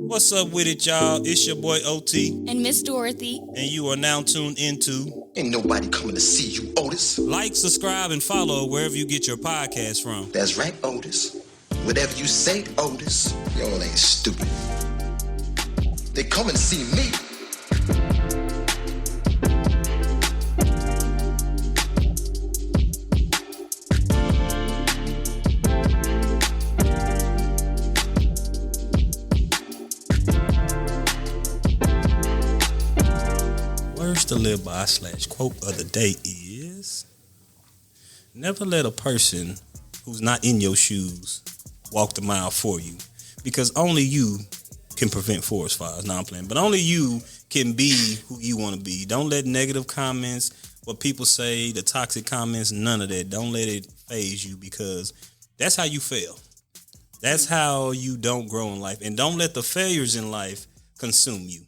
What's up with it, y'all? It's your boy OT. And Miss Dorothy. And you are now tuned into Ain't nobody coming to see you, Otis. Like, subscribe, and follow wherever you get your podcast from. That's right, Otis. Whatever you say, Otis, y'all ain't stupid. They come and see me. Words to live by / quote of the day is: never let a person who's not in your shoes walk the mile for you, because only you can prevent forest fires. Now I'm playing, but only you can be who you want to be. Don't let negative comments, what people say, the toxic comments, none of that. Don't let it phase you, because that's how you fail. That's how you don't grow in life. And don't let the failures in life consume you.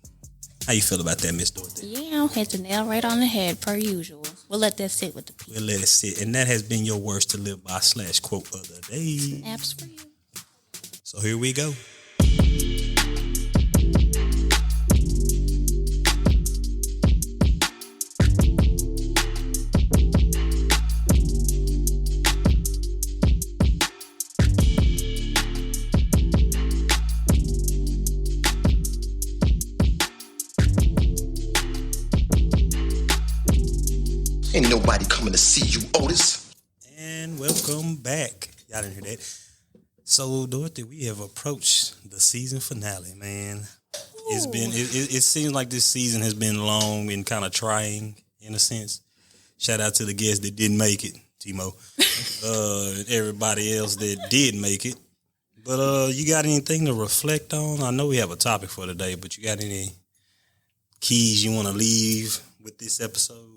How you feel about that, Miss Dorothy? Yeah, hit the nail right on the head, per usual. We'll let that sit with the people. We'll let it sit. And that has been your words to live by / quote of the day. Apps for you. So here we go. Ain't nobody coming to see you, Otis. And welcome back. Y'all didn't hear that. So, Dorothy, we have approached the season finale, man. It's been. It seems like this season has been long and kind of trying in a sense. Shout out to the guests that didn't make it, Timo, and everybody else that did make it. But you got anything to reflect on? I know we have a topic for today, but you got any keys you want to leave with this episode?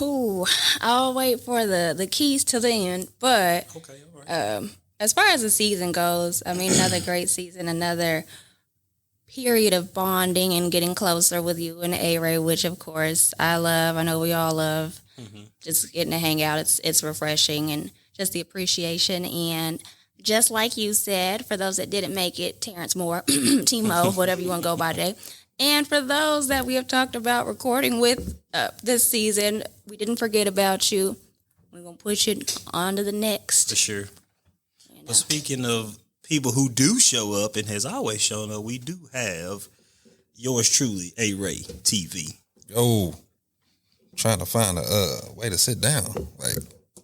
Ooh, I'll wait for the keys to the end. But Okay, all right. As far as the season goes, I mean, another great season, another period of bonding and getting closer with you and A-Ray, which, of course, I love. I know we all love. Just getting to hang out. It's refreshing, and just the appreciation. And just like you said, for those that didn't make it, Terrence Moore, Timo, whatever you want to go by today. And for those that we have talked about recording with this season, we didn't forget about you. We're going to push it on to the next. For sure. But speaking of people who do show up and has always shown up, we do have yours truly, A-Ray TV. Yo, trying to find a way to sit down.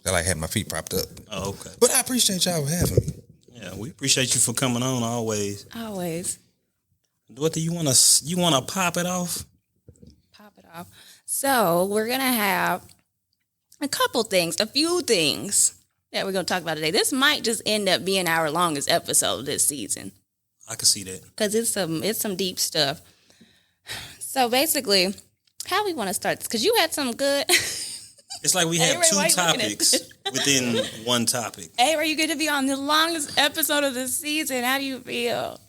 I had my feet propped up. Oh, okay. But I appreciate y'all for having me. Yeah, we appreciate you for coming on always. Always. Dorothy, you wanna pop it off? Pop it off. So we're going to have a few things that we're going to talk about today. This might just end up being our longest episode this season. I can see that. Because it's some deep stuff. So basically, how we want to start this? Because you had some good... It's like we have two topics within one topic. Hey, Ray, you get to be on the longest episode of the season. How do you feel?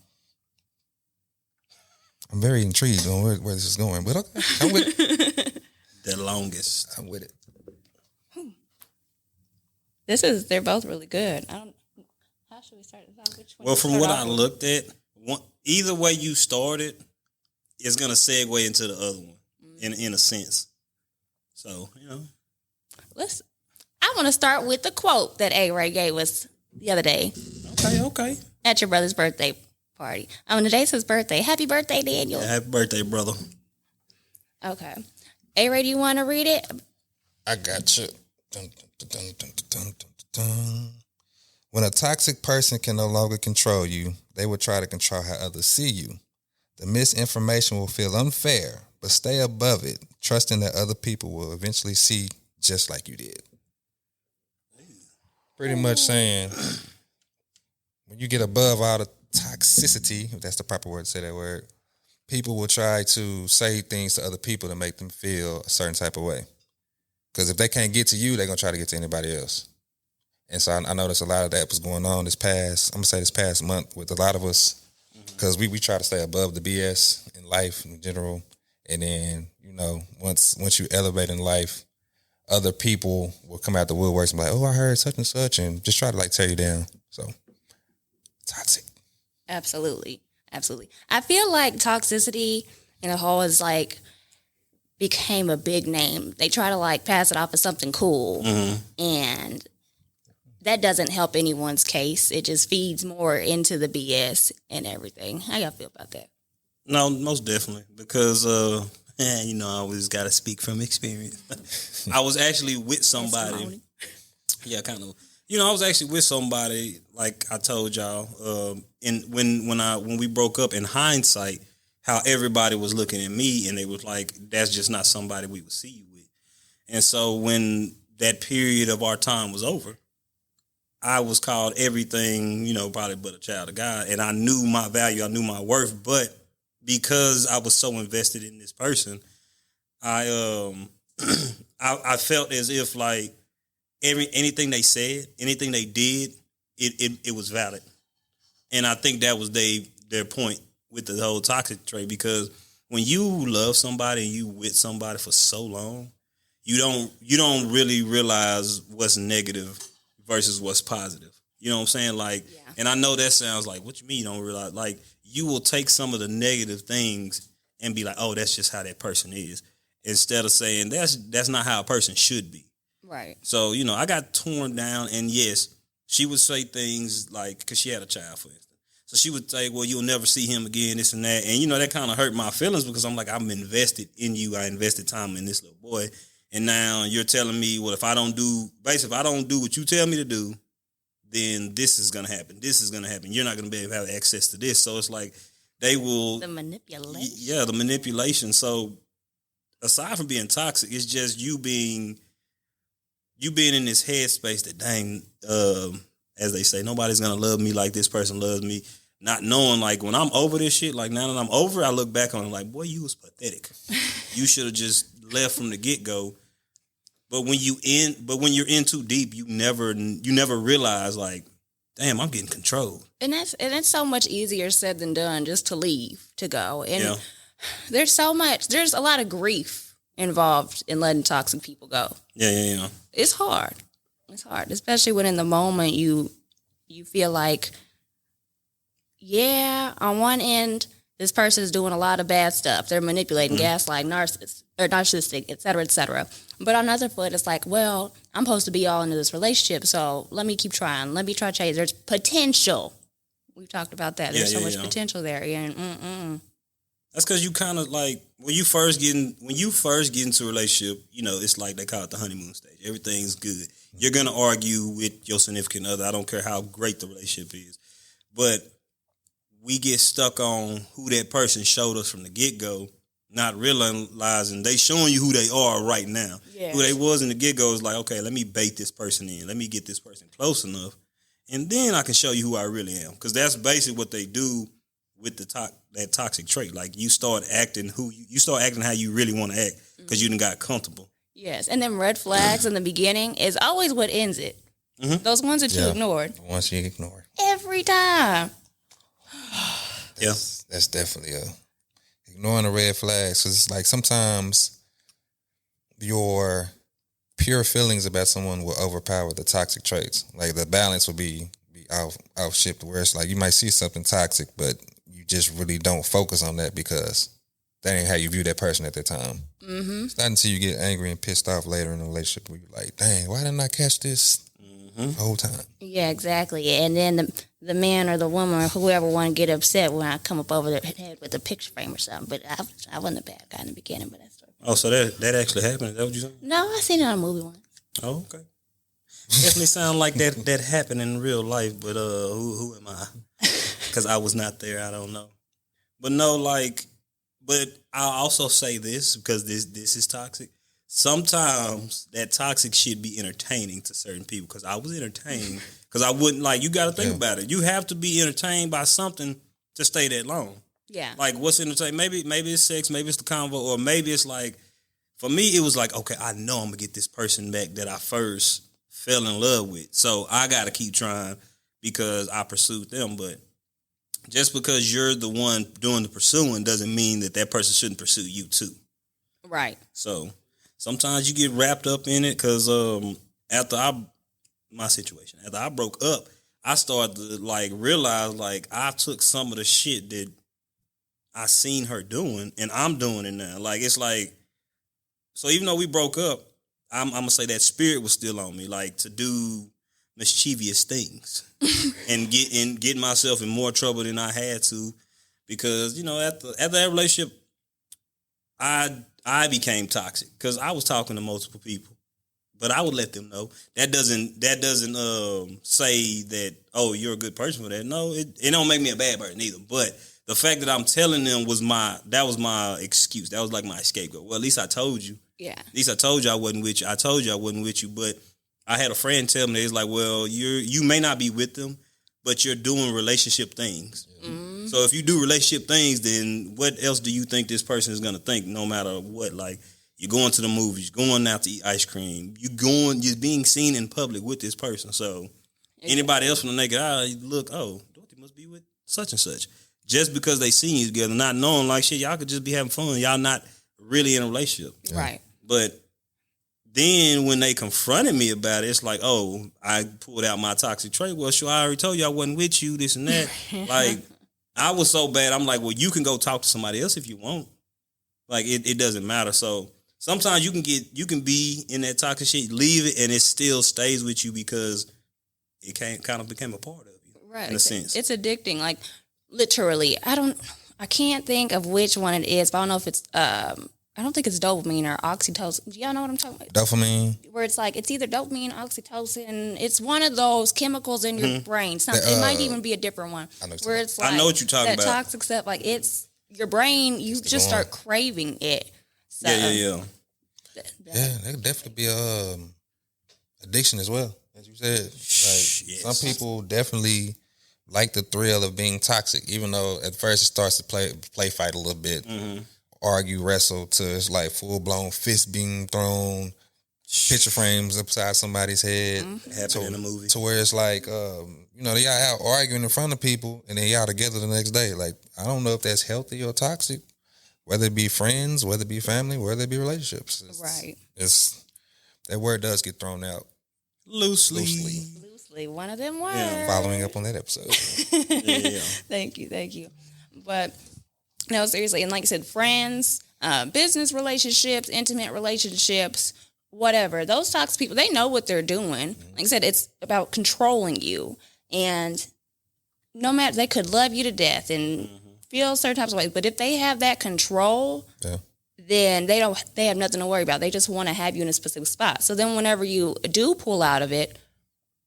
I'm very intrigued on where this is going. But okay, I'm with it. The longest. I'm with it. They're both really good. How should we start this off? Which one? Well, from what I looked at, either way you started is going to segue into the other one in a sense. So, I want to start with the quote that A-Ray gave us the other day. Okay. At your brother's birthday party. Today's his birthday. Happy birthday, Daniel. Yeah, happy birthday, brother. Okay. A-Ray, do you want to read it? I got you. Dun, dun, dun, dun, dun, dun, dun, dun. When a toxic person can no longer control you, they will try to control how others see you. The misinformation will feel unfair, but stay above it, trusting that other people will eventually see just like you did. Pretty much saying, when you get above all the toxicity, if that's the proper word to say that word, people will try to say things to other people to make them feel a certain type of way. Because if they can't get to you, they're going to try to get to anybody else. And so I noticed a lot of that was going on this past month with a lot of us, because we try to stay above the BS in life in general. And then, once you elevate in life, other people will come out the woodworks and be like, oh, I heard such and such, and just try to tear you down. So, toxic. Absolutely. Absolutely. I feel like toxicity in a whole is like became a big name. They try to like pass it off as something cool, and that doesn't help anyone's case. It just feeds more into the BS and everything. How y'all feel about that? No, most definitely, because you know, I always got to speak from experience. I was actually with somebody. Yeah, kind of. You know, I was actually with somebody, like I told y'all, and when we broke up, in hindsight, how everybody was looking at me, and they was like, "That's just not somebody we would see you with." And so when that period of our time was over, I was called everything, you know, probably but a child of God, and I knew my value, I knew my worth, but because I was so invested in this person, I I felt as if like anything they said, anything they did, it was valid. And I think that was their point with the whole toxic trait, because when you love somebody and you with somebody for so long, you don't really realize what's negative versus what's positive. You know what I'm saying? Like, and I know that sounds like, what you mean you don't realize? Like, you will take some of the negative things and be like, oh, that's just how that person is, instead of saying that's not how a person should be. Right. So, you know, I got torn down, and yes, she would say things like, because she had a child, for instance. So she would say, well, you'll never see him again, this and that. And, you know, that kind of hurt my feelings, because I'm like, I'm invested in you. I invested time in this little boy. And now you're telling me, well, if I don't do what you tell me to do, then this is going to happen. This is going to happen. You're not going to be able to have access to this. So it's like they will. The manipulation. Yeah, the manipulation. So aside from being toxic, it's just you being in this headspace that, dang, as they say, nobody's going to love me like this person loves me. Not knowing, like, when I'm over this shit, like, now that I'm over, I look back on it like, boy, you was pathetic. You should have just left from the get-go. But when you're in too deep, you never realize, like, damn, I'm getting controlled. And it's so much easier said than done just to leave, to go. And there's a lot of grief involved in letting toxic people go. Yeah. It's hard. It's hard, especially when in the moment you feel like, yeah, on one end, this person is doing a lot of bad stuff. They're manipulating, gaslighting, narcissistic, et cetera, et cetera. But on the other foot, it's like, well, I'm supposed to be all into this relationship, so let me keep trying. Let me try to change. There's potential. We've talked about that. There's so much potential there. And that's because you kind of like, when you first get into a relationship, you know, it's like they call it the honeymoon stage. Everything's good. You're gonna argue with your significant other. I don't care how great the relationship is, but we get stuck on who that person showed us from the get-go, not realizing they showing you who they are right now. Yeah. Who they was in the get-go is like, okay, let me bait this person in. Let me get this person close enough, and then I can show you who I really am. Because that's basically what they do with that toxic trait. Like, you start acting how you really want to act, because you done got comfortable. Yes, and then red flags in the beginning is always what ends it. Mm-hmm. Those ones that you ignored. The ones you ignored. Every time. That's definitely ignoring the red flags. Cause it's like sometimes your pure feelings about someone will overpower the toxic traits. Like, the balance will be out shipped, where it's like you might see something toxic, but you just really don't focus on that because that ain't how you view that person at that time. Mm-hmm. It's not until you get angry and pissed off later in the relationship where you're like, dang, why didn't I catch this the whole time? Yeah, exactly. And then the man or the woman or whoever want to get upset when I come up over their head with a picture frame or something. But I wasn't a bad guy in the beginning, but that's Oh, so that actually happened? Is that what you saying? No, I seen it on a movie once. Oh, okay. Definitely sound like that happened in real life, but who am I? Because I was not there. I don't know. But no, but I'll also say this, because this is toxic. Sometimes that toxic shit be entertaining to certain people, because I was entertained. Because I wouldn't, you got to think about it. You have to be entertained by something to stay that long. Yeah. Like, what's entertaining? Maybe it's sex, maybe it's the convo, or maybe it's like, for me, it was like, okay, I know I'm going to get this person back that I first fell in love with. So I got to keep trying because I pursued them. But just because you're the one doing the pursuing doesn't mean that person shouldn't pursue you too. Right. So sometimes you get wrapped up in it, because after I broke up, I started to realize I took some of the shit that I seen her doing, and I'm doing it now. Like, it's like, so even though we broke up, I'm gonna say that spirit was still on me, like to do mischievous things and get myself in more trouble than I had to, because after that relationship, I became toxic because I was talking to multiple people, but I would let them know. That doesn't say that, oh, you're a good person for that. No, it don't make me a bad person either. But the fact that I'm telling them was my excuse. That was like my scapegoat. Well, at least I told you. Yeah. At least I told you I wasn't with you. I told you I wasn't with you, but I had a friend tell me that it's like, well, you may not be with them, but you're doing relationship things. Mm-hmm. So if you do relationship things, then what else do you think this person is gonna think? No matter what, like you're going to the movies, going out to eat ice cream, you're being seen in public with this person. So anybody else from the naked eye look, oh, Dorothy must be with such and such, just because they seen you together, not knowing like shit, y'all could just be having fun. Y'all not really in a relationship, right? But then when they confronted me about it, it's like, oh, I pulled out my toxic trait. Well, sure, I already told you I wasn't with you, this and that. Like, I was so bad. I'm like, well, you can go talk to somebody else if you want. Like, it doesn't matter. So sometimes you can be in that toxic shit, leave it, and it still stays with you because it kind of became a part of you. Right. In a sense. It's addicting. Like, literally, I can't think of which one it is, but I don't know if it's I don't think it's dopamine or oxytocin. Do y'all know what I'm talking about? Dopamine. Where it's like, it's either dopamine, oxytocin. It's one of those chemicals in your brain. It might even be a different one. Where it's like, I know what you're talking about. That toxic stuff, like it's your brain, you just start craving it. So, yeah. That could definitely be addiction as well, as you said. Like, yes. Some people definitely like the thrill of being toxic, even though at first it starts to play fight a little bit. Mm-hmm. Argue, wrestle, to it's like full blown fists being thrown, picture frames upside somebody's head. Mm-hmm. Happened in a movie. To where it's like, they out arguing in front of people and then y'all together the next day. Like, I don't know if that's healthy or toxic, whether it be friends, whether it be family, whether it be relationships. It's that word does get thrown out loosely. One of them words. Yeah, following up on that episode. Yeah. Thank you. But no, seriously, and like I said, friends, business relationships, intimate relationships, whatever. Those toxic people, they know what they're doing. Like I said, it's about controlling you. And no matter, they could love you to death and feel certain types of ways, but if they have that control, then they have nothing to worry about. They just want to have you in a specific spot. So then whenever you do pull out of it,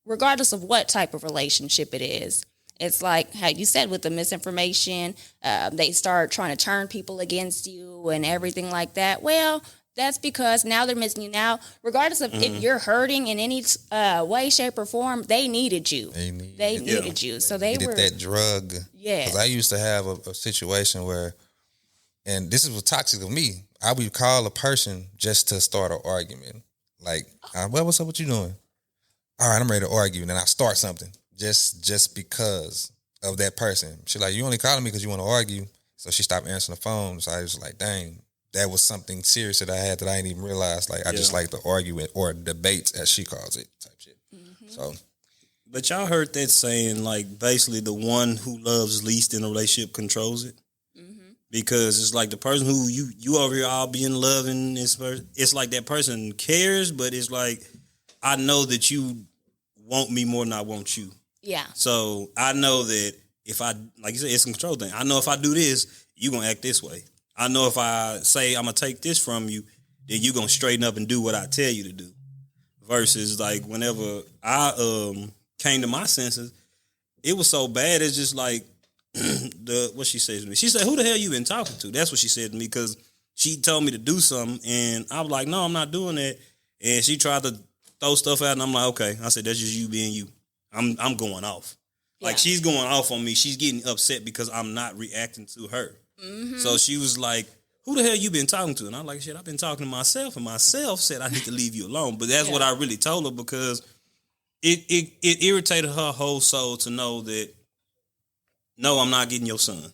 regardless of what type of relationship it is, it's like how you said with the misinformation, they start trying to turn people against you and everything like that. Well, that's because now they're missing you. Now, regardless of if you're hurting in any way, shape, or form, they needed you. They needed you. So they were that drug. Yeah. Because I used to have a situation where, and this is what toxic of me, I would call a person just to start an argument. Like, well, what's up? What you doing? All right, I'm ready to argue. And then I start something. Just because of that person. She's like, you only calling me because you want to argue. So she stopped answering the phone. So I was like, dang, that was something serious that I had that I didn't even realize. Like, I just like the argument or debates, as she calls it, type shit. Mm-hmm. So, but y'all heard that saying, like, basically the one who loves least in a relationship controls it. Mm-hmm. Because it's like the person who you over here all being loving this person, it's like that person cares, but it's like, I know that you want me more than I want you. Yeah. So I know that if I, like you said, it's a control thing. I know if I do this, you're going to act this way. I know if I say I'm going to take this from you, then you're going to straighten up and do what I tell you to do. Versus like whenever I came to my senses, it was so bad. It's just like what she said to me. She said, who the hell you been talking to? That's what she said to me, because she told me to do something and I was like, no, I'm not doing that. And she tried to throw stuff out and I'm like, okay. I said, that's just you being you. I'm going off. Yeah. Like, she's going off on me. She's getting upset because I'm not reacting to her. Mm-hmm. So she was like, who the hell you been talking to? And I'm like, shit, I've been talking to myself, and myself said I need to leave you alone. But that's what I really told her, because it irritated her whole soul to know that, no, I'm not getting your son.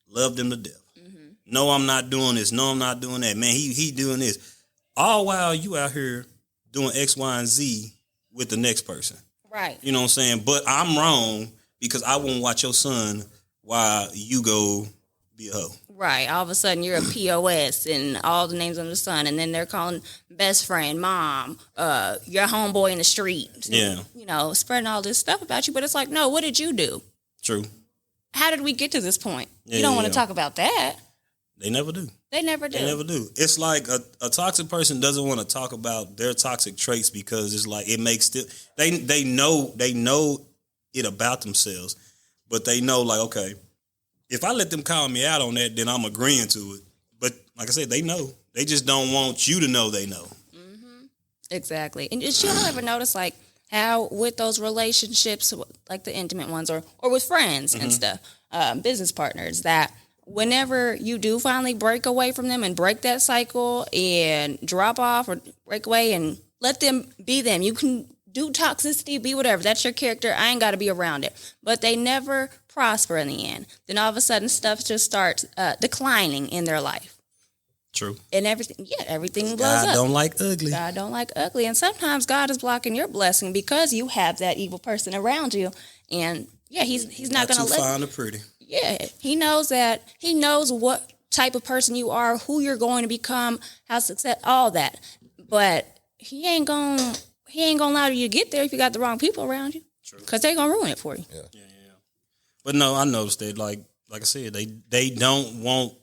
Loved him to death. Mm-hmm. No, I'm not doing this. No, I'm not doing that. Man, he doing this. All while you out here doing X, Y, and Z with the next person. Right. You know what I'm saying? But I'm wrong because I won't watch your son while you go be a hoe. Right. All of a sudden, you're a POS and all the names under the sun, and then they're calling best friend, mom, your homeboy in the street. Yeah. You know, spreading all this stuff about you. But it's like, no, what did you do? True. How did we get to this point? Yeah, you don't want to talk about that. They never do. They never do. They never do. It's like a toxic person doesn't want to talk about their toxic traits because it's like it makes they know it about themselves, but they know like, okay, if I let them call me out on that, then I'm agreeing to it. But like I said, they know. They just don't want you to know they know. Mm-hmm. Exactly. And did you ever notice like how with those relationships, like the intimate ones or with friends and stuff, business partners, that whenever you do finally break away from them and break that cycle and drop off or break away and let them be them, you can do toxicity, be whatever. That's your character. I ain't got to be around it. But they never prosper in the end. Then all of a sudden stuff just starts declining in their life. True. And everything blows up. God don't like ugly. God don't like ugly. And sometimes God is blocking your blessing because you have that evil person around you. And yeah, he's not going to let fine or pretty. Yeah, he knows that. He knows what type of person you are, who you're going to become, how success, all that. But he ain't gonna allow you to get there if you got the wrong people around you. True. Because they're gonna ruin it for you. Yeah. But no, I noticed that. Like I said, they don't want.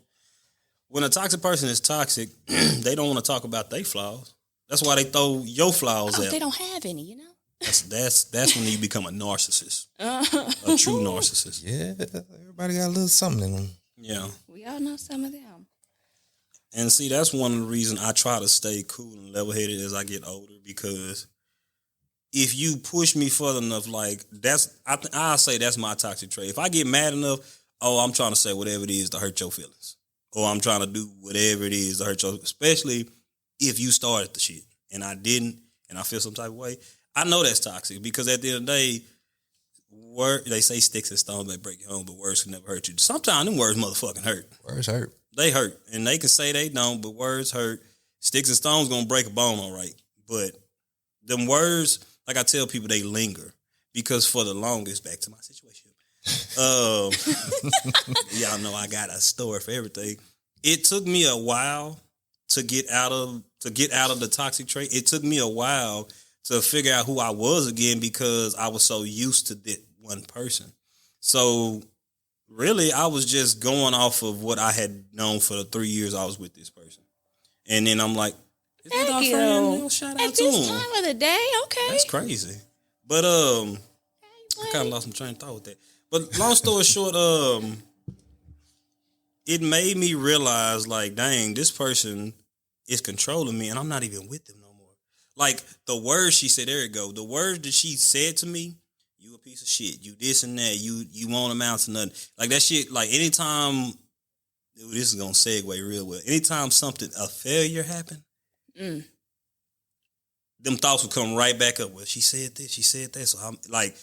When a toxic person is toxic, they don't want to talk about their flaws. That's why they throw your flaws at. They don't have any, you know. That's when you become a narcissist, a true narcissist. Yeah, everybody got a little something in them. Yeah, we all know some of them. And see, that's one of the reasons I try to stay cool and level-headed as I get older, because if you push me further enough, like I'll say that's my toxic trait. If I get mad enough, I'm trying to say whatever it is to hurt your feelings, or I'm trying to do whatever it is to hurt your, especially if you started the shit and I didn't, and I feel some type of way. I know that's toxic because at the end of the day, they say sticks and stones may break your home, but words can never hurt you. Sometimes them words motherfucking hurt. Words hurt. They hurt. And they can say they don't, but words hurt. Sticks and stones gonna break a bone, all right. But them words, like I tell people, they linger. Because for the longest, back to my situation. Y'all know I got a story for everything. It took me a while to get out of the toxic trait. It took me a while to figure out who I was again because I was so used to that one person. So really, I was just going off of what I had known for the 3 years I was with this person. And then I'm like, is that our friend? Shout out to him. At this time of the day, okay. That's crazy. But I kind of lost my train of thought with that. But long story short, it made me realize, like, dang, this person is controlling me and I'm not even with them no more. Like, the words she said, there it go. The words that she said to me, you a piece of shit, you this and that, you won't amount to nothing. Like, that shit, like, anytime, this is going to segue real well. Anytime a failure happened, them thoughts would come right back up. Well, she said this, she said that. So I'm like,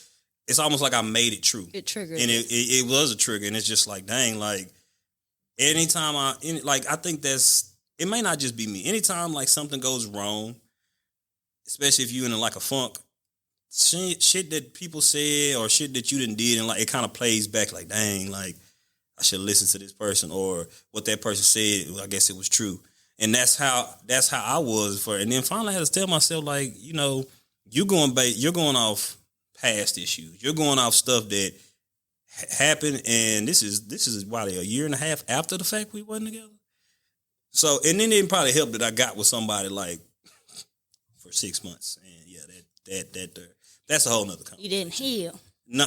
it's almost like I made it true. It triggered. And it was a trigger. And it's just like, dang, like, anytime I think it may not just be me. Anytime like something goes wrong, especially if you're in like a funk, shit that people said or shit that you didn't did, and like it kind of plays back like, dang, like I should listen to this person, or what that person said, I guess it was true. And that's how I was and then finally I had to tell myself, like, you know, you're going off past issues. You're going off stuff that happened, and this is why a year and a half after the fact we wasn't together. So, and then it probably helped that I got with somebody like for 6 months, and yeah, that's a whole nother conversation. You didn't heal.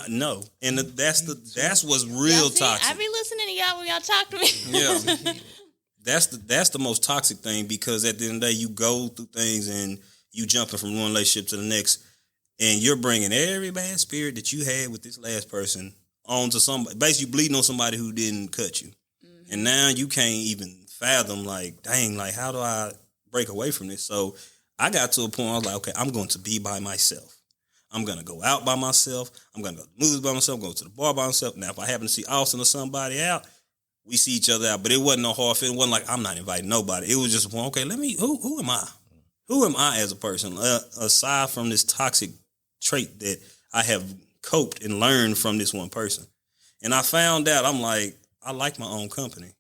No, and that's what's real toxic. I be listening to y'all when y'all talk to me. Yeah, that's the most toxic thing, because at the end of the day, you go through things and you jumping from one relationship to the next, and you're bringing every bad spirit that you had with this last person onto somebody, basically bleeding on somebody who didn't cut you, and now you can't even fathom, like, dang, like, how do I break away from this? So I got to a point where I was like, okay, I'm going to be by myself. I'm going to go out by myself. I'm going to go to movies by myself, go to the bar by myself. Now, if I happen to see Austin or somebody out, we see each other out. But it wasn't no hard feeling. It wasn't like I'm not inviting nobody. It was just, well, okay, who am I? Who am I as a person? Aside from this toxic trait that I have coped and learned from this one person. And I found out, I'm like, I like my own company.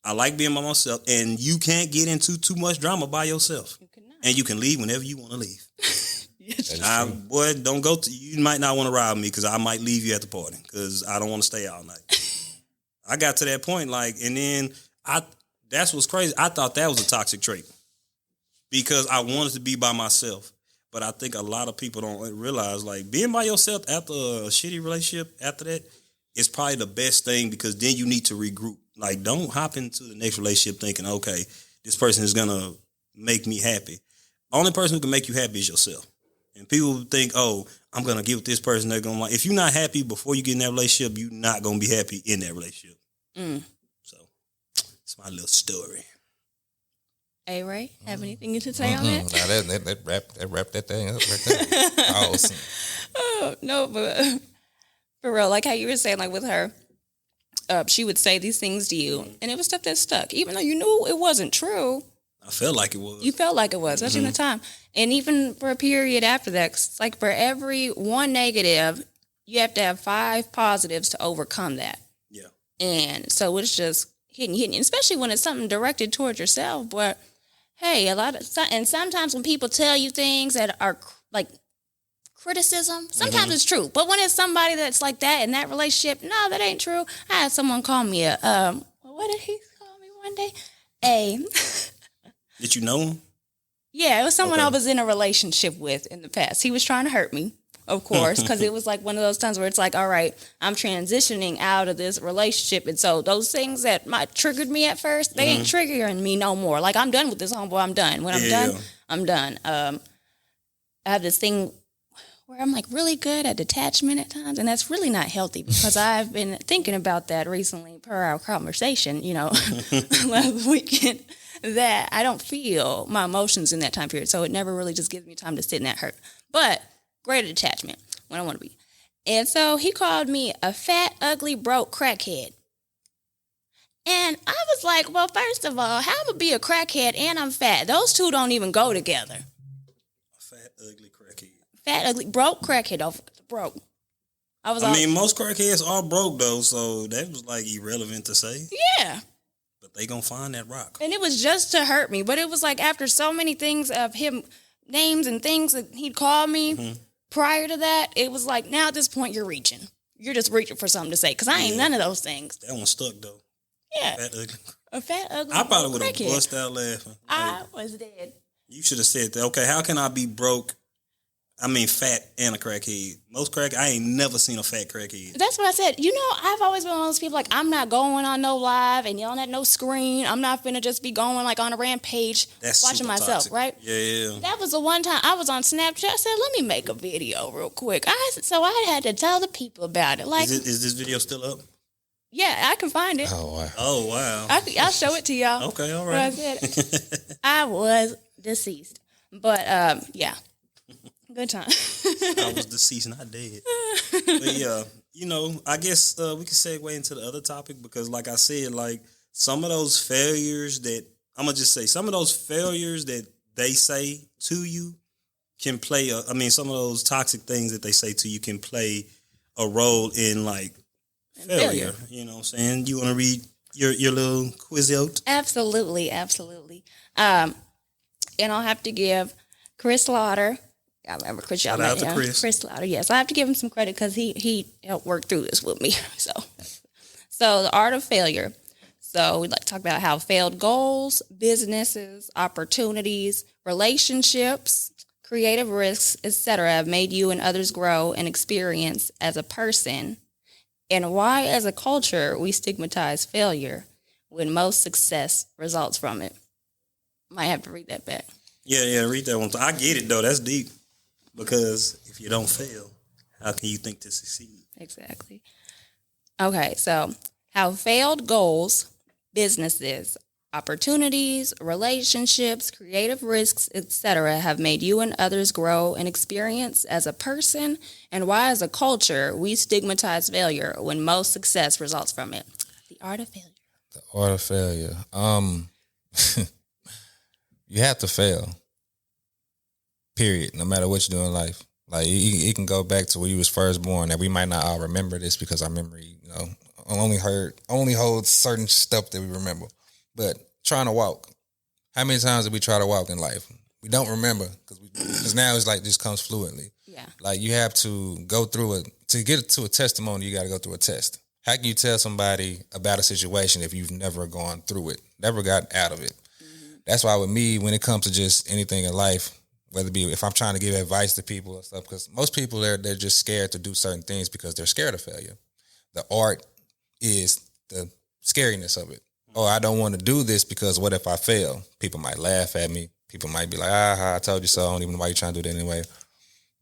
I like being by myself, and you can't get into too much drama by yourself. You cannot. And you can leave whenever you want to leave. Boy, don't go to. You might not want to ride with me because I might leave you at the party because I don't want to stay all night. I got to that point, and then that's what's crazy. I thought that was a toxic trait because I wanted to be by myself. But I think a lot of people don't realize, being by yourself after a shitty relationship, after that, is probably the best thing because then you need to regroup. Don't hop into the next relationship thinking, okay, this person is going to make me happy. Only person who can make you happy is yourself. And people think, oh, I'm going to get with this person. They're going to if you're not happy before you get in that relationship, you're not going to be happy in that relationship. So it's my little story. Hey, Ray, have anything to say on that? That wrap that thing up right there. Awesome. Oh, no, but for real, like how you were saying, with her, she would say these things to you, and it was stuff that stuck. Even though you knew it wasn't true. I felt like it was. You felt like it was, especially in the time. And even for a period after that, 'cause for every one negative, you have to have 5 positives to overcome that. Yeah. And so it's just hitting, especially when it's something directed towards yourself. But hey, and sometimes when people tell you things that are criticism, sometimes it's true. But when it's somebody that's like that in that relationship, no, that ain't true. I had someone call me what did he call me one day? Did you know him? Yeah, it was someone I was in a relationship with in the past. He was trying to hurt me, of course, because it was one of those times where it's all right, I'm transitioning out of this relationship. And so those things that might triggered me at first, they ain't triggering me no more. I'm done with this homeboy. I'm done. When I'm done, I'm done. I have this thing where I'm really good at detachment at times, and that's really not healthy because I've been thinking about that recently per our conversation, last weekend, that I don't feel my emotions in that time period. So it never really just gives me time to sit in that hurt. But great attachment when I want to be. And so he called me a fat, ugly, broke crackhead. And I was like, well, first of all, how am I going to be a crackhead and I'm fat? Those two don't even go together. A fat, ugly crackhead. Fat, ugly, broke crackhead. Broke. Most crackheads are broke, though, so that was, irrelevant to say. Yeah. But they gonna find that rock. And it was just to hurt me. But it was after so many things of him, names and things that he'd call me prior to that, it was now at this point you're reaching. You're just reaching for something to say. Because I ain't none of those things. That one stuck, though. Yeah. Fat, ugly. A fat, ugly I probably would have crackhead. bust out laughing. I was dead. You should have said that. Okay, how can I be broke? Fat and a crackhead. I ain't never seen a fat crackhead. That's what I said. I've always been one of those people I'm not going on no live and yelling at no screen. I'm not finna just be going on a rampage watching myself, toxic. right? Yeah. That was the one time I was on Snapchat. I said, let me make a video real quick. I had to tell the people about it. Is this video still up? Yeah, I can find it. Oh, wow. I'll show it to y'all. Okay, all right. I said I was deceased. But, yeah. Good time. I was deceased, not dead. But yeah, I guess we can segue into the other topic because, like I said, some of those failures that some of those failures that they say to you can play. Some of those toxic things that they say to you can play a role in failure. You know what I'm saying? You want to read your little quiz out? Absolutely. And I'll have to give Chris Lauder. I remember Chris. Shout out to Chris. Chris Lauder, yes. I have to give him some credit because he helped work through this with me. So the art of failure. So we'd like to talk about how failed goals, businesses, opportunities, relationships, creative risks, etc. have made you and others grow and experience as a person, and why as a culture we stigmatize failure when most success results from it. Might have to read that back. Yeah, read that one. I get it, though. That's deep. Because if you don't fail, how can you think to succeed? Exactly. Okay, so how failed goals, businesses, opportunities, relationships, creative risks, etc. have made you and others grow and experience as a person, and why as a culture we stigmatize failure when most success results from it. The art of failure. The art of failure. You have to fail. Period. No matter what you do in life. It can go back to when you was first born. And we might not all remember this because our memory, only hold certain stuff that we remember. But trying to walk. How many times did we try to walk in life? We don't remember because now it's like this comes fluently. Yeah. Like you have to go through it to get to a testimony. You got to go through a test. How can you tell somebody about a situation if you've never gone through it, never got out of it? Mm-hmm. That's why with me, when it comes to just anything in life, whether it be if I'm trying to give advice to people or stuff, because most people they're just scared to do certain things because they're scared of failure. The art is the scariness of it. Oh, I don't want to do this because what if I fail? People might laugh at me. People might be like, I told you so. I don't even know why you're trying to do that anyway.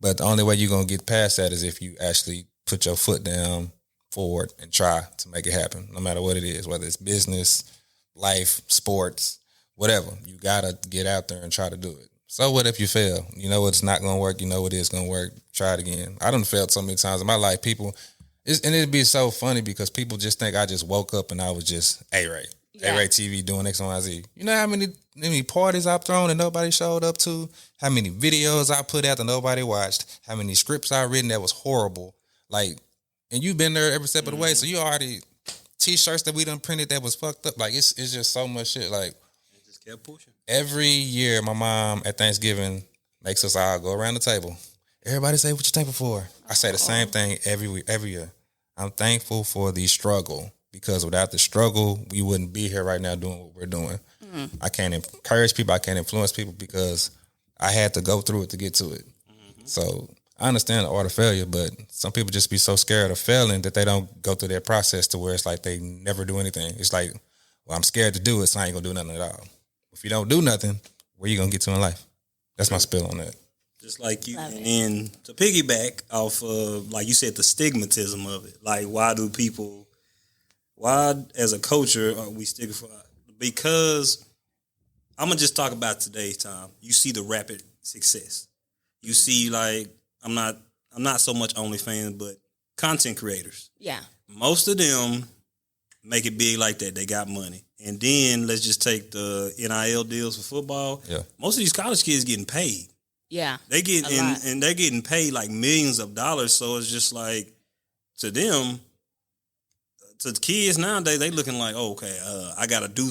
But the only way you're going to get past that is if you actually put your foot down forward and try to make it happen, no matter what it is, whether it's business, life, sports, whatever. You got to get out there and try to do it. So what if you fail? You know it's not going to work. You know it is going to work. Try it again. I done failed so many times in my life. And it'd be so funny because people just think I just woke up and I was just A-Ray. Yeah. A-Ray TV doing X, Y, Z. You know how many parties I've thrown and nobody showed up to? How many videos I put out that nobody watched? How many scripts I written that was horrible? Like, and you've been there every step of the way, so you already T-shirts that we done printed that was fucked up. Like, it's just so much shit. Like, it just kept pushing. Every year, my mom at Thanksgiving makes us all go around the table. Everybody say, what you thankful for? I say the same thing every year. I'm thankful for the struggle. Because without the struggle, we wouldn't be here right now doing what we're doing. Mm-hmm. I can't encourage people. I can't influence people because I had to go through it to get to it. Mm-hmm. So I understand the art of failure, but some people just be so scared of failing that they don't go through that process to where it's like they never do anything. It's like, well, I'm scared to do it, so I ain't going to do nothing at all. If you don't do nothing, where you going to get to in life? That's my spill on that. Just like you, and to piggyback off of, like you said, the stigmatism of it. Like, why as a culture are we sticking for? Because I'm gonna just talk about today's time. You see the rapid success. You see, like, I'm not so much OnlyFans, but content creators. Yeah. Most of them make it big like that. They got money. And then let's just take the NIL deals for football. Yeah. Most of these college kids getting paid. Yeah. They get and they're getting paid like millions of dollars. So it's just like, to them, to the kids nowadays, they looking like, oh, okay, I gotta do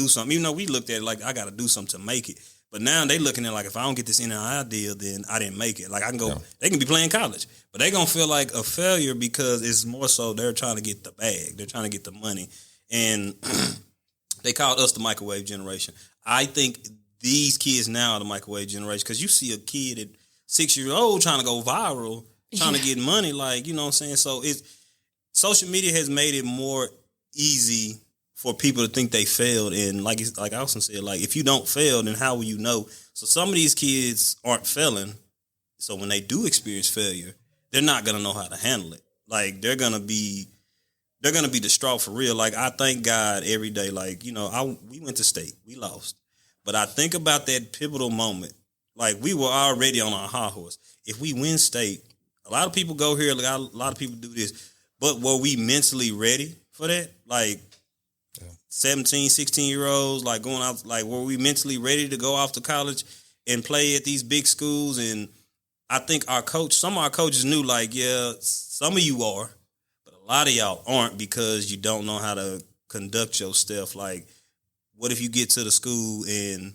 something. Even though we looked at it like I gotta do something to make it. But now they looking at like, if I don't get this NIL deal, then I didn't make it. Like, I can go, They can be playing college, but they gonna feel like a failure because it's more so they're trying to get the bag. They're trying to get the money. And they called us the microwave generation. I think these kids now are the microwave generation because you see a kid at 6 years old trying to go viral, trying to get money. Like, you know what I'm saying? So social media has made it more easy for people to think they failed. And like Austin said, like, if you don't fail, then how will you know? So some of these kids aren't failing. So when they do experience failure, they're not going to know how to handle it. Like, they're going to be distraught for real. Like, I thank God every day. Like, you know, we went to state, we lost. But I think about that pivotal moment. Like, we were already on our high horse. If we win state, a lot of people go here, like, a lot of people do this. But were we mentally ready for that? Like, 17, 16-year-olds, like, going out, like, were we mentally ready to go off to college and play at these big schools? And I think some of our coaches knew, like, yeah, some of you are, but a lot of y'all aren't because you don't know how to conduct yourself. Like, what if you get to the school and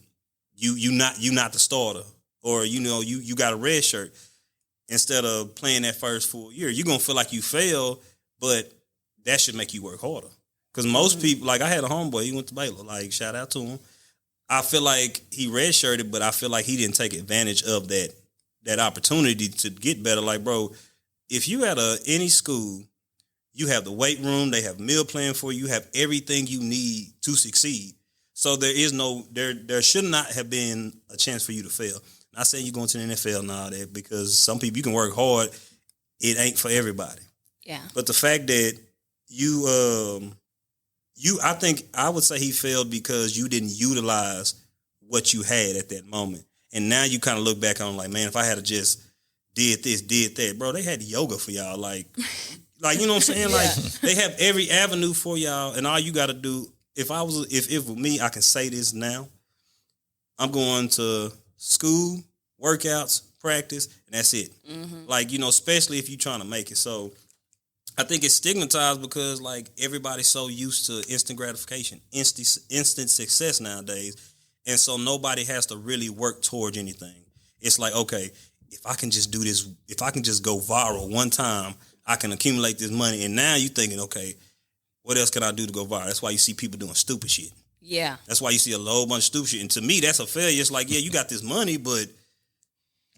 you not the starter, or, you know, you got a red shirt instead of playing that first full year? You're going to feel like you failed, but that should make you work harder. Because most people, like, I had a homeboy, he went to Baylor, like, shout out to him. I feel like he redshirted, but I feel like he didn't take advantage of that opportunity to get better. Like, bro, if you at any school, you have the weight room, they have meal plan for you, you have everything you need to succeed. So there should not have been a chance for you to fail. Not saying you're going to the NFL and all that, because some people, you can work hard, it ain't for everybody. Yeah. But the fact that I think I would say he failed because you didn't utilize what you had at that moment. And now you kind of look back on, like, man, if I had just did this, did that, bro, they had yoga for y'all. Like, you know what I'm saying? Like, they have every avenue for y'all. And all you got to do, if with me, I can say this now, I'm going to school, workouts, practice, and that's it. Mm-hmm. Like, you know, especially if you're trying to make it. So I think it's stigmatized because like everybody's so used to instant gratification, instant success nowadays, and so nobody has to really work towards anything. It's like, okay, if I can just do this, if I can just go viral one time, I can accumulate this money. And now you're thinking, okay, what else can I do to go viral? That's why you see people doing stupid shit. Yeah. That's why you see a whole bunch of stupid shit. And to me, that's a failure. It's like, yeah, you got this money, but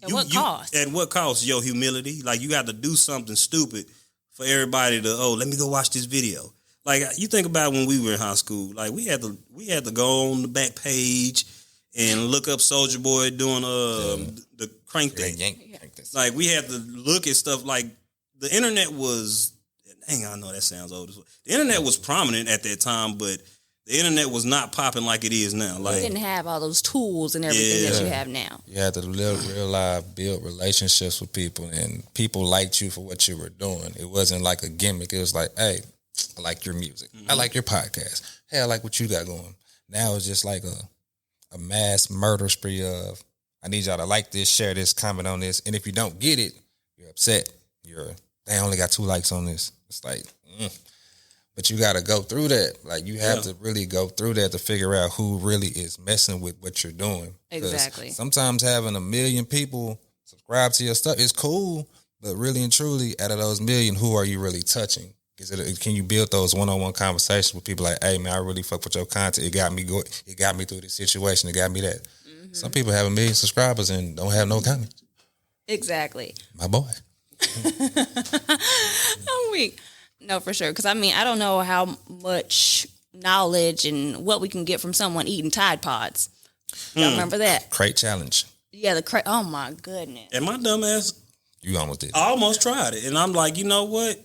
At what cost? At what cost? Your humility. Like, you got to do something stupid for everybody to, let me go watch this video. Like, you think about when we were in high school. Like, we had to go on the back page and look up Soulja Boy doing the crank thing. Like, we had to look at stuff. Like, the internet was, dang, I know that sounds old as well. The internet was prominent at that time, but the internet was not popping like it is now. Like, you didn't have all those tools and everything that you have now. You had to live real life, build relationships with people, and people liked you for what you were doing. It wasn't like a gimmick. It was like, hey, I like your music. I like your podcast. Hey, I like what you got going. Now it's just like a mass murder spree of, I need y'all to like this, share this, comment on this. And if you don't get it, you're upset. They only got 2 likes on this. It's like, But you got to go through that. Like, you have to really go through that to figure out who really is messing with what you're doing. Exactly. Sometimes having 1 million people subscribe to your stuff is cool, but really and truly, out of those 1 million, who are you really touching? Can you build those one-on-one conversations with people like, hey, man, I really fuck with your content. It got me through this situation. It got me that. Mm-hmm. Some people have 1 million subscribers and don't have no comments. Exactly. My boy. I'm weak. No, for sure. Because, I mean, I don't know how much knowledge and what we can get from someone eating Tide Pods. Y'all remember that? Crate challenge. Yeah, the crate. Oh, my goodness. And my dumb ass, you almost did. I almost tried it. And I'm like, you know what?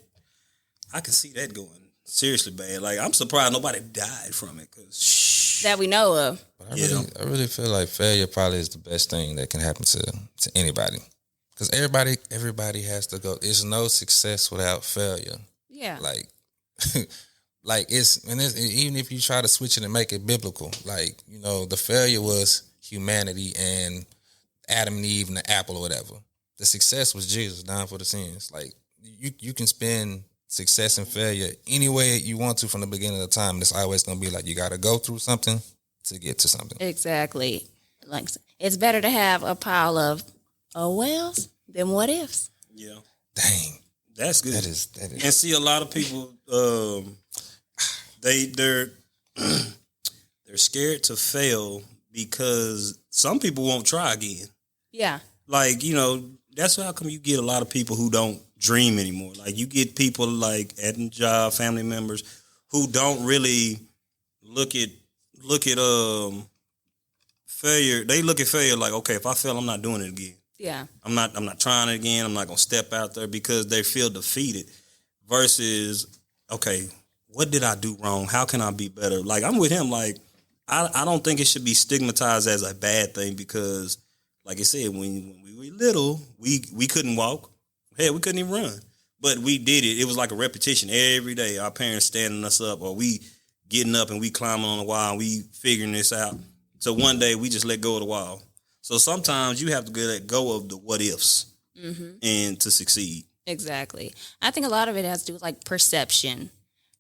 I can see that going seriously bad. Like, I'm surprised nobody died from it. Cause that we know of. But I really feel like failure probably is the best thing that can happen to anybody. Because everybody has to go. There's no success without failure. Yeah. Like even if you try to switch it and make it biblical, like, you know, the failure was humanity and Adam and Eve and the apple or whatever. The success was Jesus dying for the sins. Like, you can spend success and failure any way you want to from the beginning of the time. It's always going to be like, you got to go through something to get to something. Exactly. Like, it's better to have a pile of oh wells than what ifs. Yeah. Dang. That's good. That is. And see, a lot of people, they're scared to fail because some people won't try again. Yeah. Like, you know, that's how come you get a lot of people who don't dream anymore. Like, you get people like at the job, family members who don't really look at failure. They look at failure like, okay, if I fail, I'm not doing it again. Yeah. I'm not trying it again. I'm not going to step out there because they feel defeated versus, okay, what did I do wrong? How can I be better? Like, I'm with him. Like, I don't think it should be stigmatized as a bad thing because, like I said, when we were little, we couldn't walk. Hell, we couldn't even run. But we did it. It was like a repetition every day. Our parents standing us up or we getting up and we climbing on the wall and we figuring this out. So one day we just let go of the wall. So sometimes you have to let go of the what ifs and to succeed. Exactly. I think a lot of it has to do with like perception,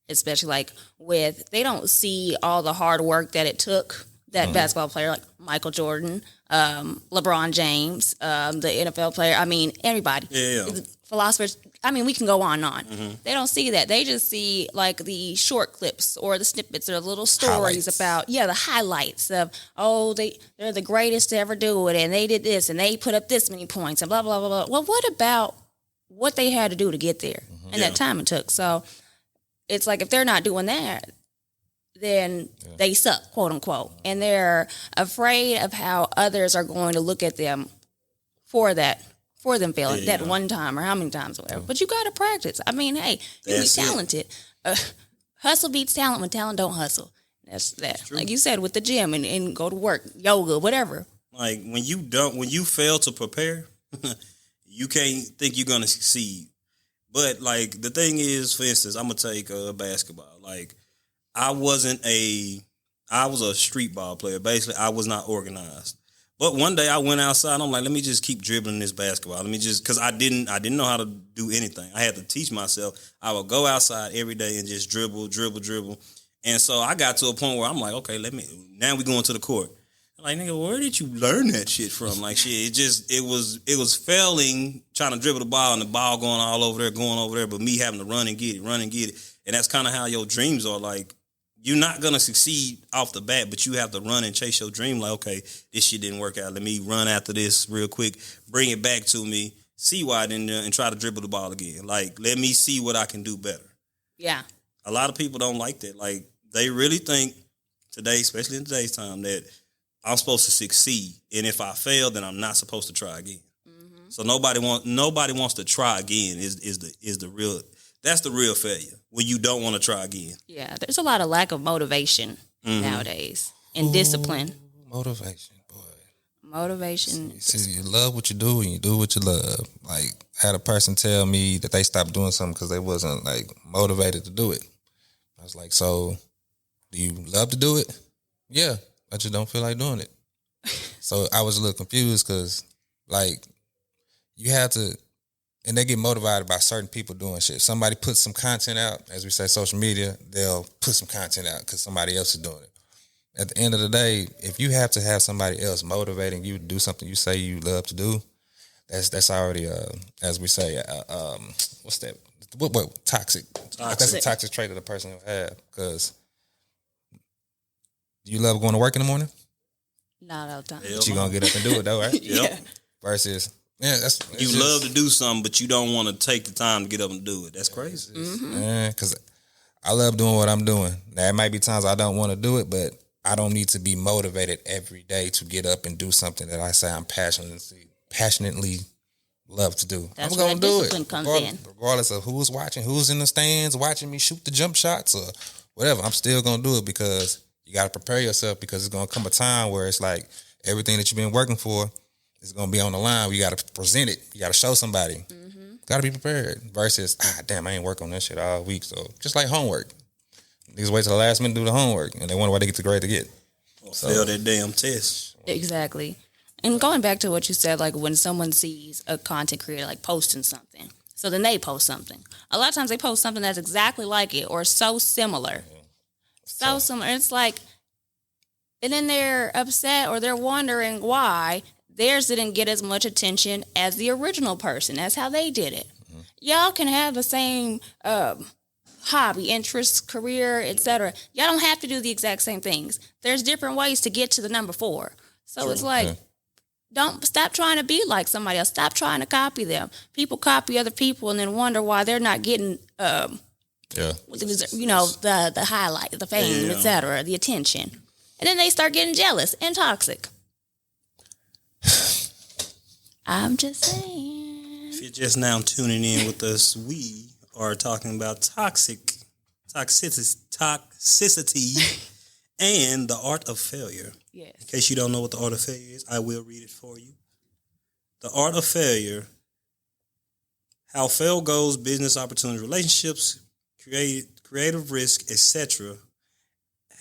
especially like they don't see all the hard work that it took that basketball player like Michael Jordan, LeBron James, the NFL player. I mean, everybody. Yeah. Philosophers. I mean, we can go on and on. They don't see that. They just see like the short clips or the snippets or the little stories about, the highlights of, they're the greatest to ever do it and they did this and they put up this many points and blah, blah, blah, blah. Well, what about what they had to do to get there and that time it took? So it's like if they're not doing that, then they suck, quote unquote. And they're afraid of how others are going to look at them for them failing that one time or how many times or whatever. But you got to practice. I mean, hey, you be talented. Hustle beats talent when talent don't hustle. That's that. Like you said, with the gym and go to work, yoga, whatever. Like when you fail to prepare, you can't think you're going to succeed. But like the thing is, for instance, I'm going to take basketball. Like I was a street ball player. Basically, I was not organized. But one day I went outside and I'm like, let me just keep dribbling this basketball. Let me just, because I didn't know how to do anything. I had to teach myself. I would go outside every day and just dribble. And so I got to a point where I'm like, okay, now we going to the court. I'm like, nigga, where did you learn that shit from? Like, shit, it was failing, trying to dribble the ball and the ball going over there, but me having to run and get it. And that's kind of how your dreams are. Like, you're not going to succeed off the bat, but you have to run and chase your dream. Like, okay, this shit didn't work out. Let me run after this real quick, bring it back to me, see why I didn't, and try to dribble the ball again. Like, let me see what I can do better. Yeah. A lot of people don't like that. Like, they really think today, especially in today's time, that I'm supposed to succeed. And if I fail, then I'm not supposed to try again. Mm-hmm. So nobody wants to try again is the real. That's the real failure, when you don't want to try again. Yeah, there's a lot of lack of motivation nowadays and discipline. Motivation, boy. Motivation. See, you love what you do and you do what you love. Like, I had a person tell me that they stopped doing something because they wasn't, like, motivated to do it. I was like, so, do you love to do it? Yeah, I just don't feel like doing it. So I was a little confused because, like, you have to, and they get motivated by certain people doing shit. Somebody puts some content out, as we say, social media, they'll put some content out because somebody else is doing it. At the end of the day, if you have to have somebody else motivating you to do something you say you love to do, that's already, as we say, what's that? What toxic? That's a toxic trait that a person will have. Because do you love going to work in the morning? Not all the time. But you gonna get up and do it though, right? Yeah. Versus, yeah, you love to do something, but you don't want to take the time to get up and do it. That's crazy. Yeah, because I love doing what I'm doing. Now, there might be times I don't want to do it, but I don't need to be motivated every day to get up and do something that I say I'm passionately love to do. That's I'm going to do it. Comes in. Regardless of who's watching, who's in the stands watching me shoot the jump shots or whatever, I'm still going to do it because you got to prepare yourself, because it's going to come a time where it's like everything that you've been working for is going to be on the line. You got to present it. You got to show somebody. Mm-hmm. Got to be prepared versus, damn, I ain't work on that shit all week. So just like homework. Niggas wait till the last minute to do the homework and they wonder why they get the grade to get. Fail that damn test. Exactly. And going back to what you said, like when someone sees a content creator like posting something, so then they post something. A lot of times they post something that's exactly like it or so similar. Yeah. So similar. It's like, and then they're upset or they're wondering why theirs didn't get as much attention as the original person. That's how they did it. Mm-hmm. Y'all can have the same hobby, interests, career, etc. Y'all don't have to do the exact same things. There's different ways to get to the number 4. So True. It's like, don't stop trying to be like somebody else. Stop trying to copy them. People copy other people and then wonder why they're not getting, the highlight, the fame, etc., the attention. And then they start getting jealous and toxic. I'm just saying. If you're just now tuning in with us, we are talking about toxicity, and the art of failure. Yes. In case you don't know what the art of failure is, I will read it for you. The art of failure: how fail goes, business opportunities, relationships, creative risk, etc.,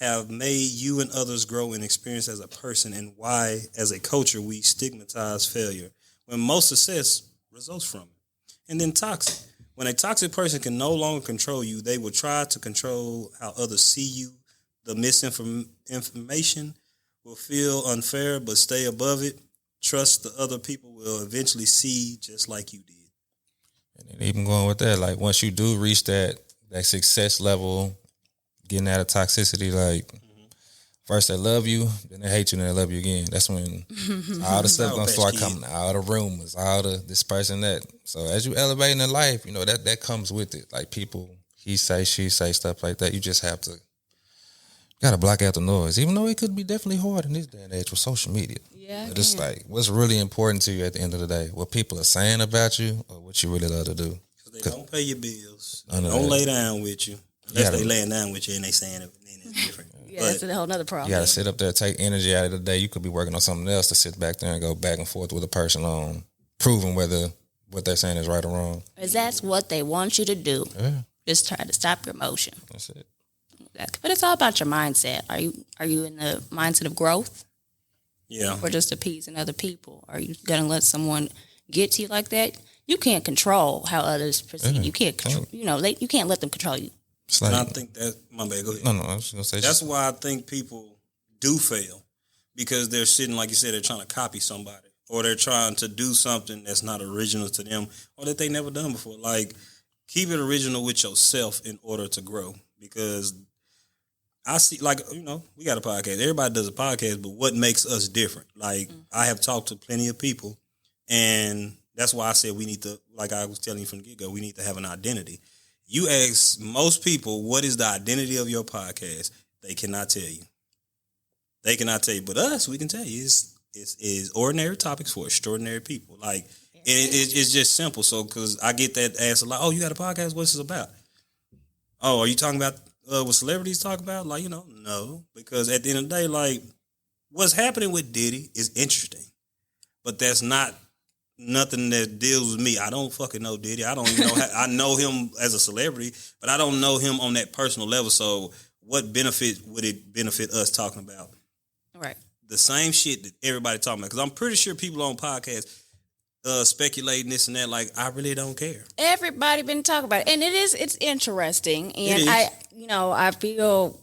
have made you and others grow and experience as a person, and why, as a culture, we stigmatize failure when most success results from it. And then toxic. When a toxic person can no longer control you, they will try to control how others see you. The misinformation will feel unfair, but stay above it. Trust the other people will eventually see just like you did. And even going with that, like once you do reach that success level, getting out of toxicity, like first they love you, then they hate you, and they love you again. That's when all the stuff gonna start coming, all the rumors, all the this person, that. So as you elevating in life, that comes with it. Like people, he say, she say, stuff like that. You just have to gotta block out the noise, even though it could be definitely hard in this day and age with social media. Yeah, but it's like what's really important to you at the end of the day, what people are saying about you or what you really love to do. Because they don't pay your bills, they don't lay down with you. Unless they laying down with you and they saying it, then it's different. Yeah, that's a whole nother problem. You gotta sit up there, take energy out of the day. You could be working on something else to sit back there and go back and forth with a person on proving whether what they're saying is right or wrong. Because that's what they want you to do. Yeah. Just try to stop your motion. That's it. But it's all about your mindset. Are you in the mindset of growth? Yeah. Or just appeasing other people? Are you gonna let someone get to you like that? You can't control how others proceed. You can't control, you can't let them control you. It's like, And I think that, my bad, go ahead. No, I was gonna say That's why I think people do fail, because they're sitting, like you said, they're trying to copy somebody, or they're trying to do something that's not original to them, or that they never done before. Like, keep it original with yourself in order to grow, because I see, like, we got a podcast. Everybody does a podcast, but what makes us different? Like, I have talked to plenty of people, and that's why I said we need to, like I was telling you from the get-go, we need to have an identity. You ask most people, what is the identity of your podcast? They cannot tell you. They cannot tell you. But us, we can tell you. It's ordinary topics for extraordinary people. Like, and it's just simple. So, because I get that asked a lot, oh, you got a podcast? What's this about? Oh, are you talking about what celebrities talk about? Like, no. Because at the end of the day, like, what's happening with Diddy is interesting. But that's not nothing that deals with me. I don't fucking know Diddy. I don't even know. I know him as a celebrity, but I don't know him on that personal level. So what benefit would it benefit us talking about? Right. The same shit that everybody talking about. Because I'm pretty sure people on podcasts speculating this and that. Like, I really don't care. Everybody been talking about it, and it's interesting. And I feel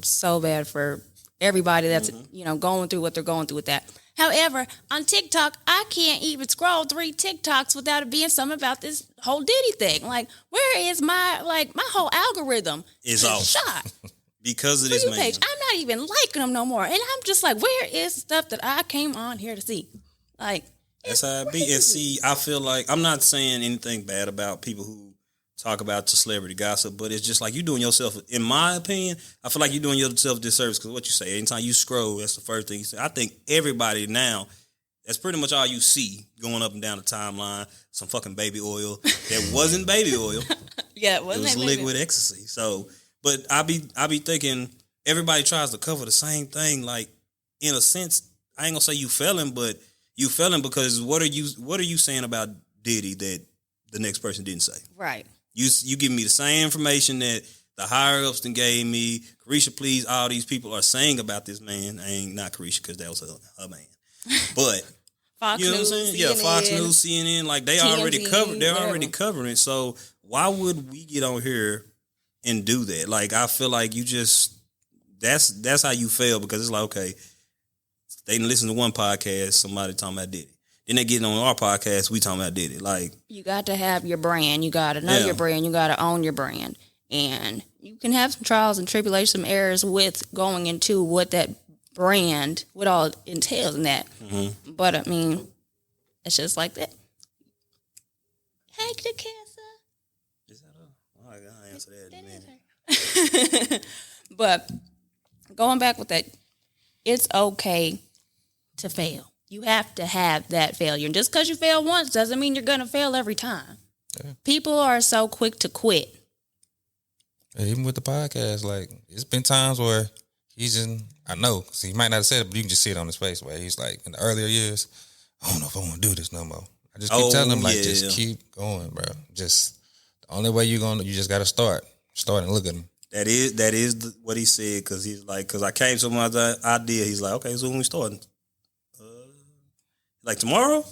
so bad for everybody that's going through what they're going through with that. However, on TikTok, I can't even scroll 3 TikToks without it being something about this whole Diddy thing. Like, where is my whole algorithm is off shot because of this man. Page. I'm not even liking them no more, and I'm just like, where is stuff that I came on here to see? Like, that's how it be. And see, I feel like I'm not saying anything bad about people who talk about the celebrity gossip, but it's just like you doing yourself, in my opinion, I feel like you're doing yourself a disservice, because what you say, anytime you scroll, that's the first thing you say. I think everybody now, that's pretty much all you see going up and down the timeline, some fucking baby oil that wasn't baby oil. Yeah, it was liquid ecstasy. So, but I be thinking everybody tries to cover the same thing. Like, in a sense, I ain't gonna say you failing, but you failing because what are you saying about Diddy that the next person didn't say? Right. You give me the same information that the higher ups then gave me. Carisha, please, all these people are saying about this man. I ain't not Carisha because that was her man. But Fox you know News, what I'm saying? CNN, Yeah, Fox News, CNN, like they TMZ, already covered. They're whatever. already covering it. So why would we get on here and do that? Like, I feel like you just that's how you fail, because it's like, okay, they didn't listen to one podcast, somebody talking about Diddy. Then they get on our podcast, we talking about Diddy. Like, you got to have your brand. You got to know your brand. You got to own your brand. And you can have some trials and tribulations, some errors with going into what that brand, what all entails in that. Mm-hmm. But, I mean, it's just like that. Hey, Kessa. Is that her? Oh, I gotta answer that in a minute. But going back with that, it's okay to fail. You have to have that failure. And just because you fail once doesn't mean you're going to fail every time. Yeah. People are so quick to quit. Even with the podcast, like, it's been times where I know, cause he might not have said it, but you can just see it on his face, where he's like, in the earlier years, I don't know if I want to do this no more. I just keep telling him, like, just keep going, bro. Just, the only way you just got to start and look at him. That is what he said, because he's like, because I came to my idea, he's like, okay, so when we starting? Like tomorrow?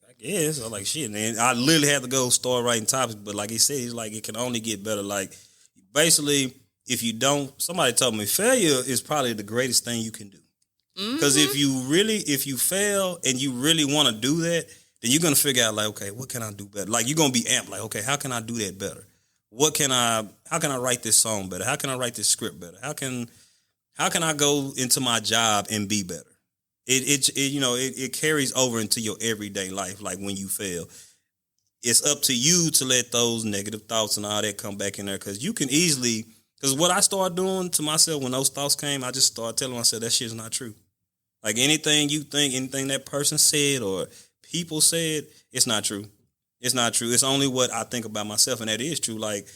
I guess. I'm like, shit, man. I literally had to go start writing topics, but like he said, he's like, it can only get better. Like, basically, if you don't, somebody told me failure is probably the greatest thing you can do. Because if you fail and you really want to do that, then you're going to figure out, like, okay, what can I do better? Like, you're going to be amped, like, okay, how can I do that better? How can I write this song better? How can I write this script better? How can I go into my job and be better? It carries over into your everyday life. Like, when you fail, it's up to you to let those negative thoughts and all that come back in there, because you can easily. Because what I started doing to myself when those thoughts came, I just started telling myself that shit's not true. Like, anything you think, anything that person said or people said, it's not true. It's not true. It's only what I think about myself, and that is true. Like,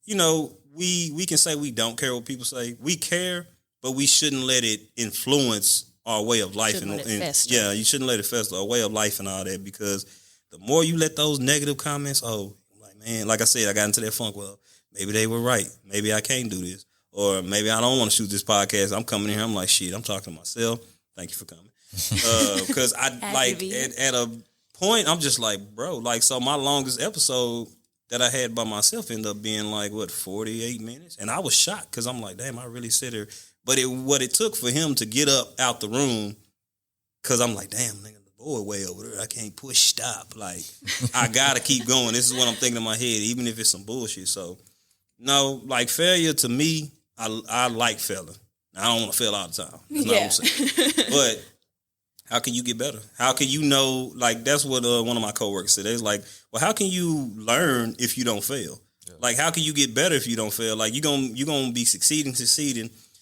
we can say we don't care what people say. We care, but we shouldn't let it influence our way of life. Yeah, you shouldn't let it fester, our way of life and all that, because the more you let those negative comments, like I said, I got into that funk. Well, maybe they were right. Maybe I can't do this. Or maybe I don't want to shoot this podcast. I'm coming in here, I'm like, shit, I'm talking to myself. Thank you for coming. Because I like at a point, I'm just like, bro, like, so my longest episode that I had by myself ended up being like, 48 minutes? And I was shocked because I'm like, damn, I really sit here. But what it took for him to get up out the room, because I'm like, damn, nigga, the boy way over there. I can't push stop. Like, I got to keep going. This is what I'm thinking in my head, even if it's some bullshit. So, no, like, failure to me, I like failing. I don't want to fail all the time. That's not what I'm saying. But how can you get better? How can you know? Like, that's what one of my coworkers said. They was like, well, how can you learn if you don't fail? Yeah. Like, how can you get better if you don't fail? Like, you're gonna be succeeding.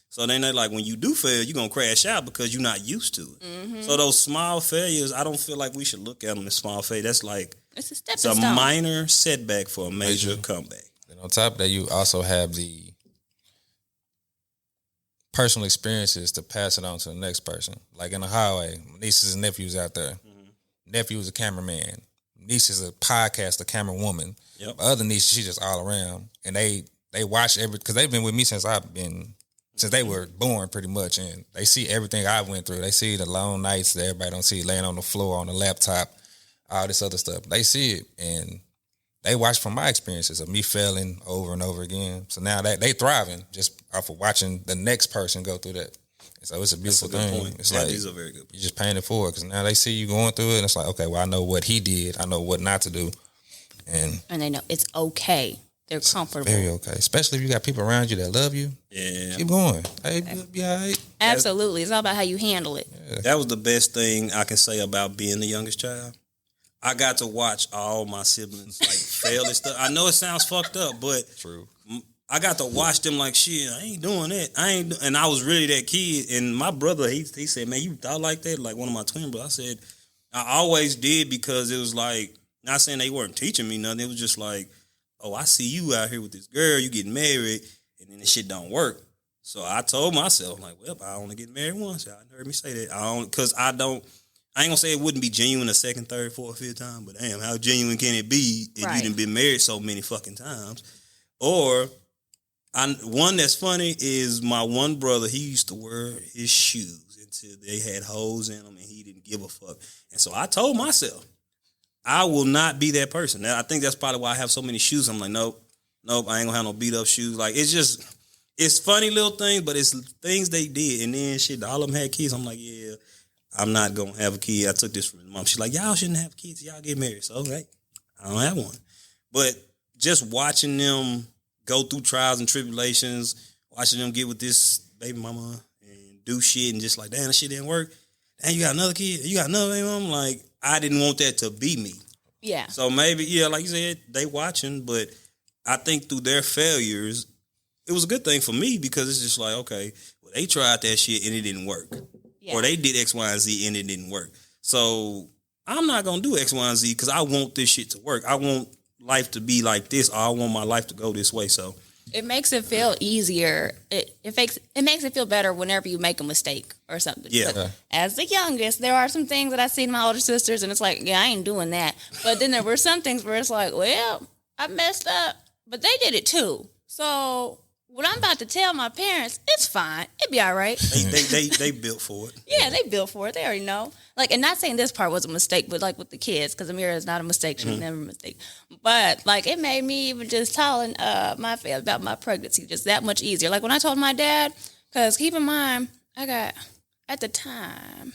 So then they're like, when you do fail, you're gonna crash out because you're not used to it. Mm-hmm. So those small failures, I don't feel like we should look at them as small failures. That's like, it's a minor setback for a major comeback. And on top of that, you also have the personal experiences to pass it on to the next person. Like in the highway, nieces and nephews out there. Mm-hmm. Nephew is a cameraman. Niece is a podcaster, camera woman. Yep. My other niece, she's just all around. And they watch because they've been with me since they were born pretty much. And they see everything I went through. They see the long nights that everybody don't see, laying on the floor, on the laptop, all this other stuff. They see it. And they watch from my experiences of me failing over and over again. So now they thriving just off of watching the next person go through that. So it's a beautiful thing. Point. It's like, these are very good. You're just paying it forward because now they see you going through it, and it's like, okay, well, I know what he did. I know what not to do. And they know it's okay. They're comfortable. Very okay. Especially if you got people around you that love you. Yeah. Keep going. Hey, you'll be all right. Absolutely. It's all about how you handle it. Yeah. That was the best thing I can say about being the youngest child. I got to watch all my siblings like fail and stuff. I know it sounds fucked up, but true. I got to watch them like, shit, I ain't doing that. And I was really that kid. And my brother, he said, man, you thought like that? Like one of my twin brothers. I said, I always did because it was like, not saying they weren't teaching me nothing. It was just like, oh, I see you out here with this girl, you getting married, and then this shit don't work. So I told myself, like, well, I only get married once. Y'all heard me say that. Because I ain't gonna say it wouldn't be genuine a second, third, fourth, fifth time, but damn, how genuine can it be if you done been married so many fucking times? Or one that's funny is my one brother, he used to wear his shoes until they had holes in them and he didn't give a fuck. And so I told myself, I will not be that person. Now, I think that's probably why I have so many shoes. I'm like, nope, I ain't gonna have no beat up shoes. Like, it's funny little things, but it's things they did. And then shit, all of them had kids. I'm like, yeah, I'm not going to have a kid. I took this from my mom. She's like, y'all shouldn't have kids. Y'all get married. So, hey, I don't have one. But just watching them go through trials and tribulations, watching them get with this baby mama and do shit and just like, damn, that shit didn't work. Damn, you got another kid? You got another baby mama? Like, I didn't want that to be me. Yeah. So maybe, yeah, like you said, they watching, but I think through their failures, it was a good thing for me because it's just like, okay, well, they tried that shit and it didn't work. Yeah. Or they did X, Y, and Z and it didn't work. So I'm not going to do X, Y, and Z because I want this shit to work. I want life to be like this, or I want my life to go this way. So it makes it feel easier. It makes it feel better whenever you make a mistake or something. Yeah. As the youngest, there are some things that I see in my older sisters, and it's like, yeah, I ain't doing that. But then there were some things where it's like, well, I messed up, but they did it too. So what I'm about to tell my parents, it's fine. It'd be all right. They built for it. Yeah, they built for it. They already know. Like, and not saying this part was a mistake, but like with the kids, because Amira is not a mistake. She was never a mistake. But like, it made me even just telling my family about my pregnancy just that much easier. Like when I told my dad, because keep in mind, I got, at the time,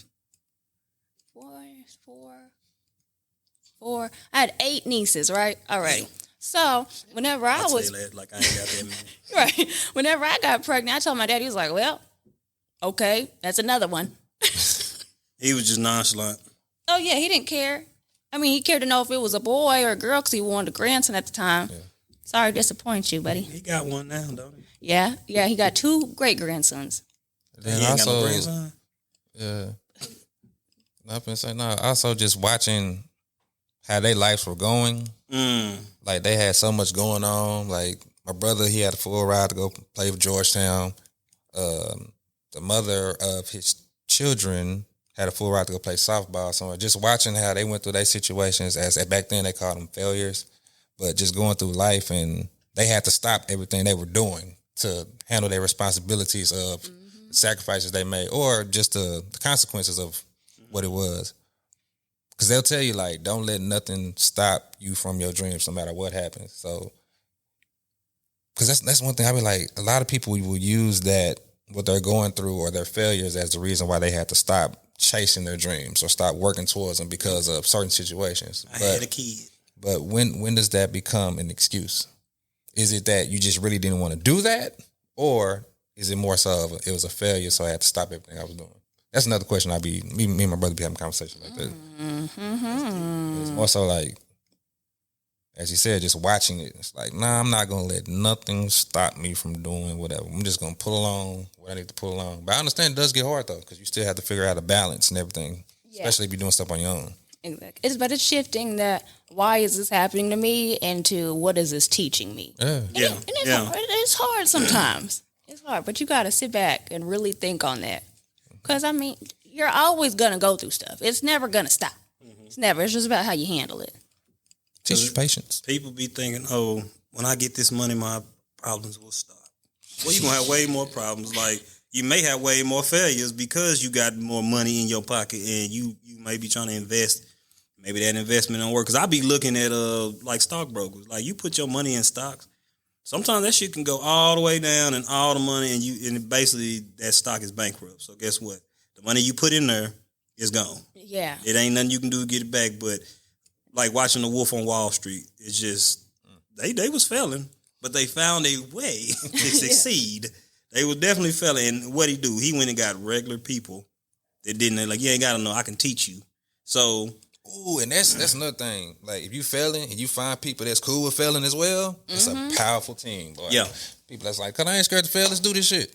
four, I had 8 nieces, right? Already. So whenever I was like I ain't got that many. Right, whenever I got pregnant, I told my dad, he was like, "Well, okay, that's another one." He was just nonchalant. Oh yeah, he didn't care. I mean, he cared to know if it was a boy or a girl because he wanted a grandson at the time. Yeah. Sorry to disappoint you, buddy. He got one now, don't he? Yeah, he got 2 great grandsons. Then he also, got no grandson? Yeah. I've been saying also just watching how their lives were going. Like they had so much going on. Like my brother, he had a full ride to go play with Georgetown. The mother of his children had a full ride to go play softball. So just watching how they went through their situations, as back then they called them failures, but just going through life, and they had to stop everything they were doing to handle their responsibilities of sacrifices they made, or just the consequences of what it was. Because they'll tell you, like, don't let nothing stop you from your dreams, no matter what happens. So, because that's one thing I be like, a lot of people will use that, what they're going through or their failures, as the reason why they had to stop chasing their dreams or stop working towards them because of certain situations. I had a kid. But when does that become an excuse? Is it that you just really didn't want to do that? Or is it more so of it was a failure, so I had to stop everything I was doing? That's another question me and my brother be having a conversation like that. It's more so like, as you said, just watching it. It's like, nah, I'm not going to let nothing stop me from doing whatever. I'm just going to pull along what I need to pull along. But I understand it does get hard, though, because you still have to figure out a balance and everything, especially if you're doing stuff on your own. Exactly. But it's shifting that why is this happening to me into what is this teaching me? Yeah. It's hard sometimes. It's hard, but you got to sit back and really think on that. Because, I mean, you're always going to go through stuff. It's never going to stop. It's never. It's just about how you handle it. Teach your patience. People be thinking, oh, when I get this money, my problems will stop. Well, you're going to have way more problems. Like, you may have way more failures because you got more money in your pocket and you may be trying to invest. Maybe that investment don't work. Because I be looking at, like, stockbrokers. Like, you put your money in stocks. Sometimes that shit can go all the way down and all the money, and basically that stock is bankrupt. So guess what? The money you put in there is gone. Yeah. It ain't nothing you can do to get it back. But like watching The Wolf on Wall Street, it's just they was failing, but they found a way to succeed. They was definitely failing. And what he do? He went and got regular people that didn't like. You ain't got to know. I can teach you. So. Ooh, and that's another thing. Like, if you failing and you find people that's cool with failing as well, it's a powerful team, boy. Yeah. People that's like, 'cause I ain't scared to fail, let's do this shit.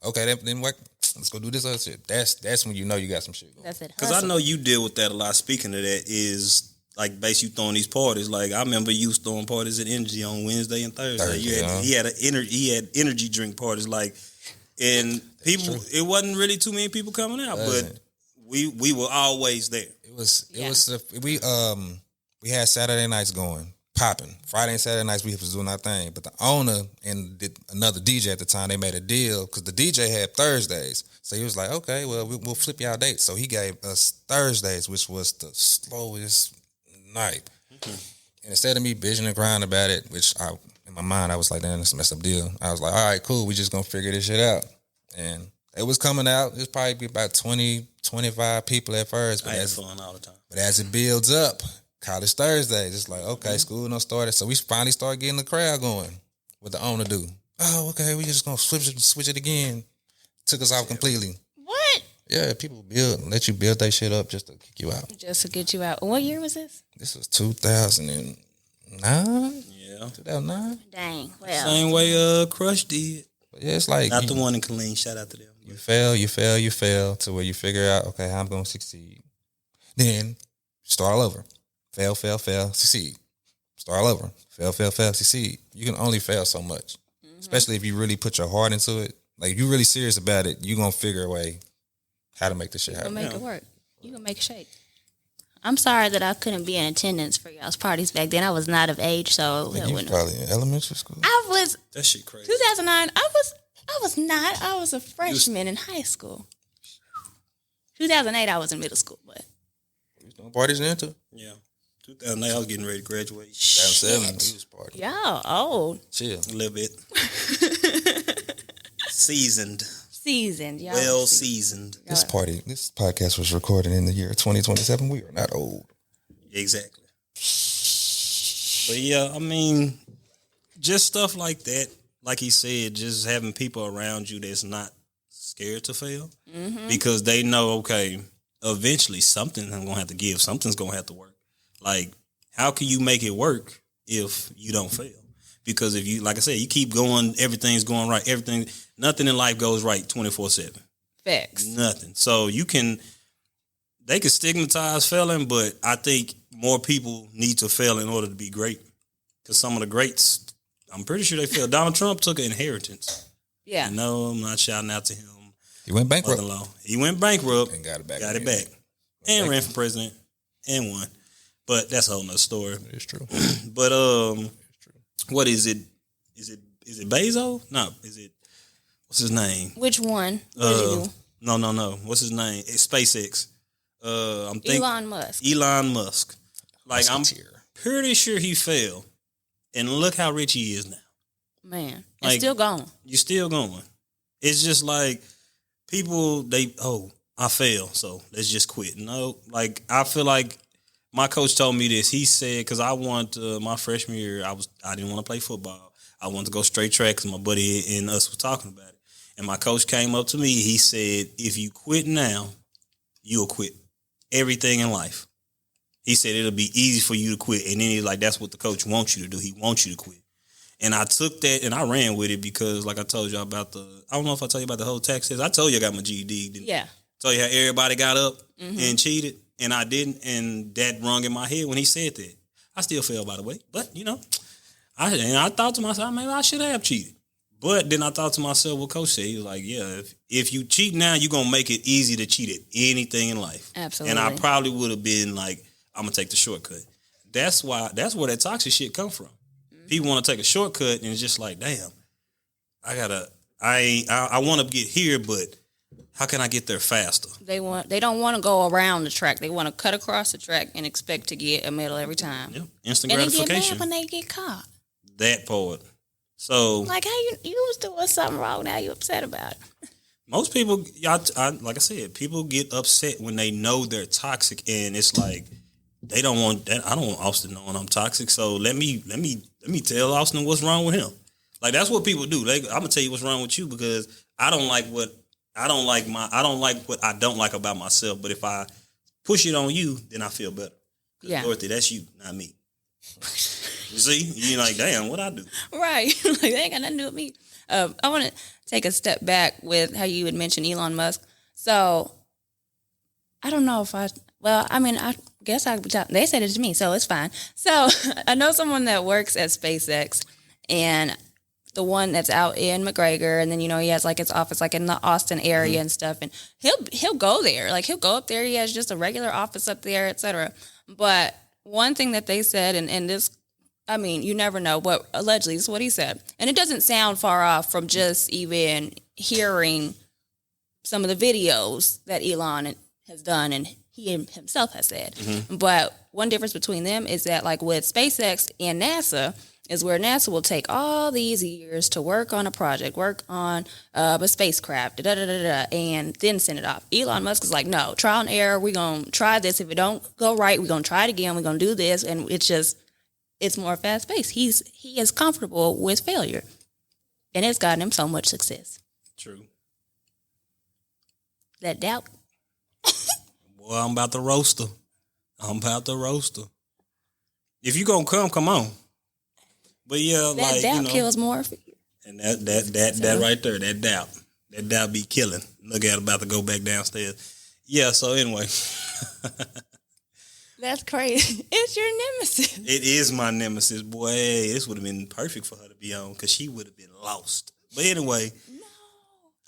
Okay, then what? Let's go do this other shit. That's when you know you got some shit going. That's it. Because I know you deal with that a lot. Speaking of that, is like basically throwing these parties. Like, I remember you was throwing parties at Energy on Wednesday and Thursday. He had energy drink parties, like, and people. It wasn't really too many people coming out, but we were always there. We had Saturday nights going, popping. Friday and Saturday nights we was doing our thing. But the owner and another DJ at the time, they made a deal because the DJ had Thursdays. So he was like, okay, well, we'll flip y'all dates. So he gave us Thursdays, which was the slowest night. And instead of me bitching and crying about it, which in my mind I was like, damn, that's a messed up deal. I was like, all right, cool, we just gonna figure this shit out. And it was coming out. It was probably about 20, 25 people at first. But I had fun all the time. But as it builds up, College Thursdays, it's like, okay, school done started. So we finally started getting the crowd going. What the owner do? Oh, okay, we just gonna switch it again. Took us out completely. What? Yeah, people let you build that shit up just to kick you out. Just to get you out. What year was this? This was 2009. Yeah. 2009. Dang. Well. Same way Crush did. But yeah, it's like not the one in Killeen. Shout out to them. You fail to where you figure out, okay, how I'm gonna succeed. Then start all over. Fail, succeed. Start all over. Fail, succeed. You can only fail so much. Especially if you really put your heart into it. Like, if you're really serious about it, you're gonna figure a way how to make this shit happen. You're gonna make it work. You're gonna make it shake. I'm sorry that I couldn't be in attendance for y'all's parties back then. I was not of age, so you was probably in elementary school. I was. That shit crazy. 2009. I was not. I was a freshman in high school. 2008, I was in middle school, but we was doing parties then too. Yeah, 2008, I was getting ready to graduate. 2007, we was partying. Y'all old. Chill a little bit. Seasoned, y'all. Well seasoned. This podcast was recorded in the year 2027. We are not old. Exactly. But yeah, I mean, just stuff like that. Like he said, just having people around you that's not scared to fail because they know, okay, eventually something's going to have to give. Something's going to have to work. Like, how can you make it work if you don't fail? Because if you, like I said, you keep going, everything's going right. Nothing in life goes right 24/7. Facts. Nothing. So they can stigmatize failing, but I think more people need to fail in order to be great. Because some of the greats, I'm pretty sure they failed. Donald Trump took an inheritance. Yeah. No, I'm not shouting out to him. He went bankrupt. He went bankrupt and got it back. And ran for president and won. But that's a whole nother story. It's true. But what is it? Is it Bezos? No, what's his name? Which one? What did he do? No. What's his name? It's SpaceX. I'm thinking Elon Musk. Elon Musk. Like Musketeer. I'm pretty sure he failed, and look how rich he is now. Man, it's Like, still going. You're still going. It's just like people. I fail, so let's just quit. No, like I feel like my coach told me this. He said because my freshman year, I didn't want to play football. I wanted to go straight track because my buddy and us were talking about it. And my coach came up to me. He said, "If you quit now, you'll quit everything in life." He said it'll be easy for you to quit. And then he's like, that's what the coach wants you to do. He wants you to quit. And I took that and I ran with it because, like I told you about I don't know if I told you about the whole tax test. I told you I got my GED. Didn't Yeah. Told you how everybody got up and cheated. And I didn't. And that rung in my head when he said that. I still failed, by the way. But, I thought to myself, maybe I should have cheated. But then I thought to myself what Coach said. He was like, yeah, if you cheat now, you're going to make it easy to cheat at anything in life. Absolutely. And I probably would have been like, I'm going to take the shortcut. That's where that toxic shit come from. People want to take a shortcut and it's just like, damn, I want to get here, but how can I get there faster? They don't want to go around the track. They want to cut across the track and expect to get a medal every time. Yeah, instant and gratification. they get mad when they get caught. That part. So, like, how you was doing something wrong, now you upset about it. Most people, like I said, people get upset when they know they're toxic, and it's like they don't want that. I don't want Austin knowing I'm toxic, so let me tell Austin what's wrong with him. Like that's what people do. I'm gonna tell you what's wrong with you because I don't like what I don't like about myself. But if I push it on you, then I feel better. Yeah, Dorothy, that's you, not me. You see, you're like, damn, what I do? Right, like they ain't got nothing to do with me. I want to take a step back with how you had mentioned Elon Musk. So I don't know if I guess they said it to me, so it's fine. So I know someone that works at SpaceX, and the one that's out in McGregor, and then he has like his office like in the Austin area and stuff, and he'll go there, like he'll go up there. He has just a regular office up there, etc. But one thing that they said, and this, I mean, you never know, but allegedly this is what he said, and it doesn't sound far off from just even hearing some of the videos that Elon has done and he himself has said. Mm-hmm. But one difference between them is that, like with SpaceX and NASA, is where NASA will take all these years to work on a project, work on a spacecraft, and then send it off. Elon Musk is like, no, trial and error. We're going to try this. If it don't go right, we're going to try it again. We're going to do this. And it's more fast-paced. He is comfortable with failure. And it's gotten him so much success. True. That doubt. Boy, I'm about to roast her. If you gonna come on. But yeah, that doubt kills more for you. And that right there, that doubt be killing. Look at it about to go back downstairs. Yeah. So anyway, that's crazy. It's your nemesis. It is my nemesis, boy. This would have been perfect for her to be on because she would have been lost. But anyway, no.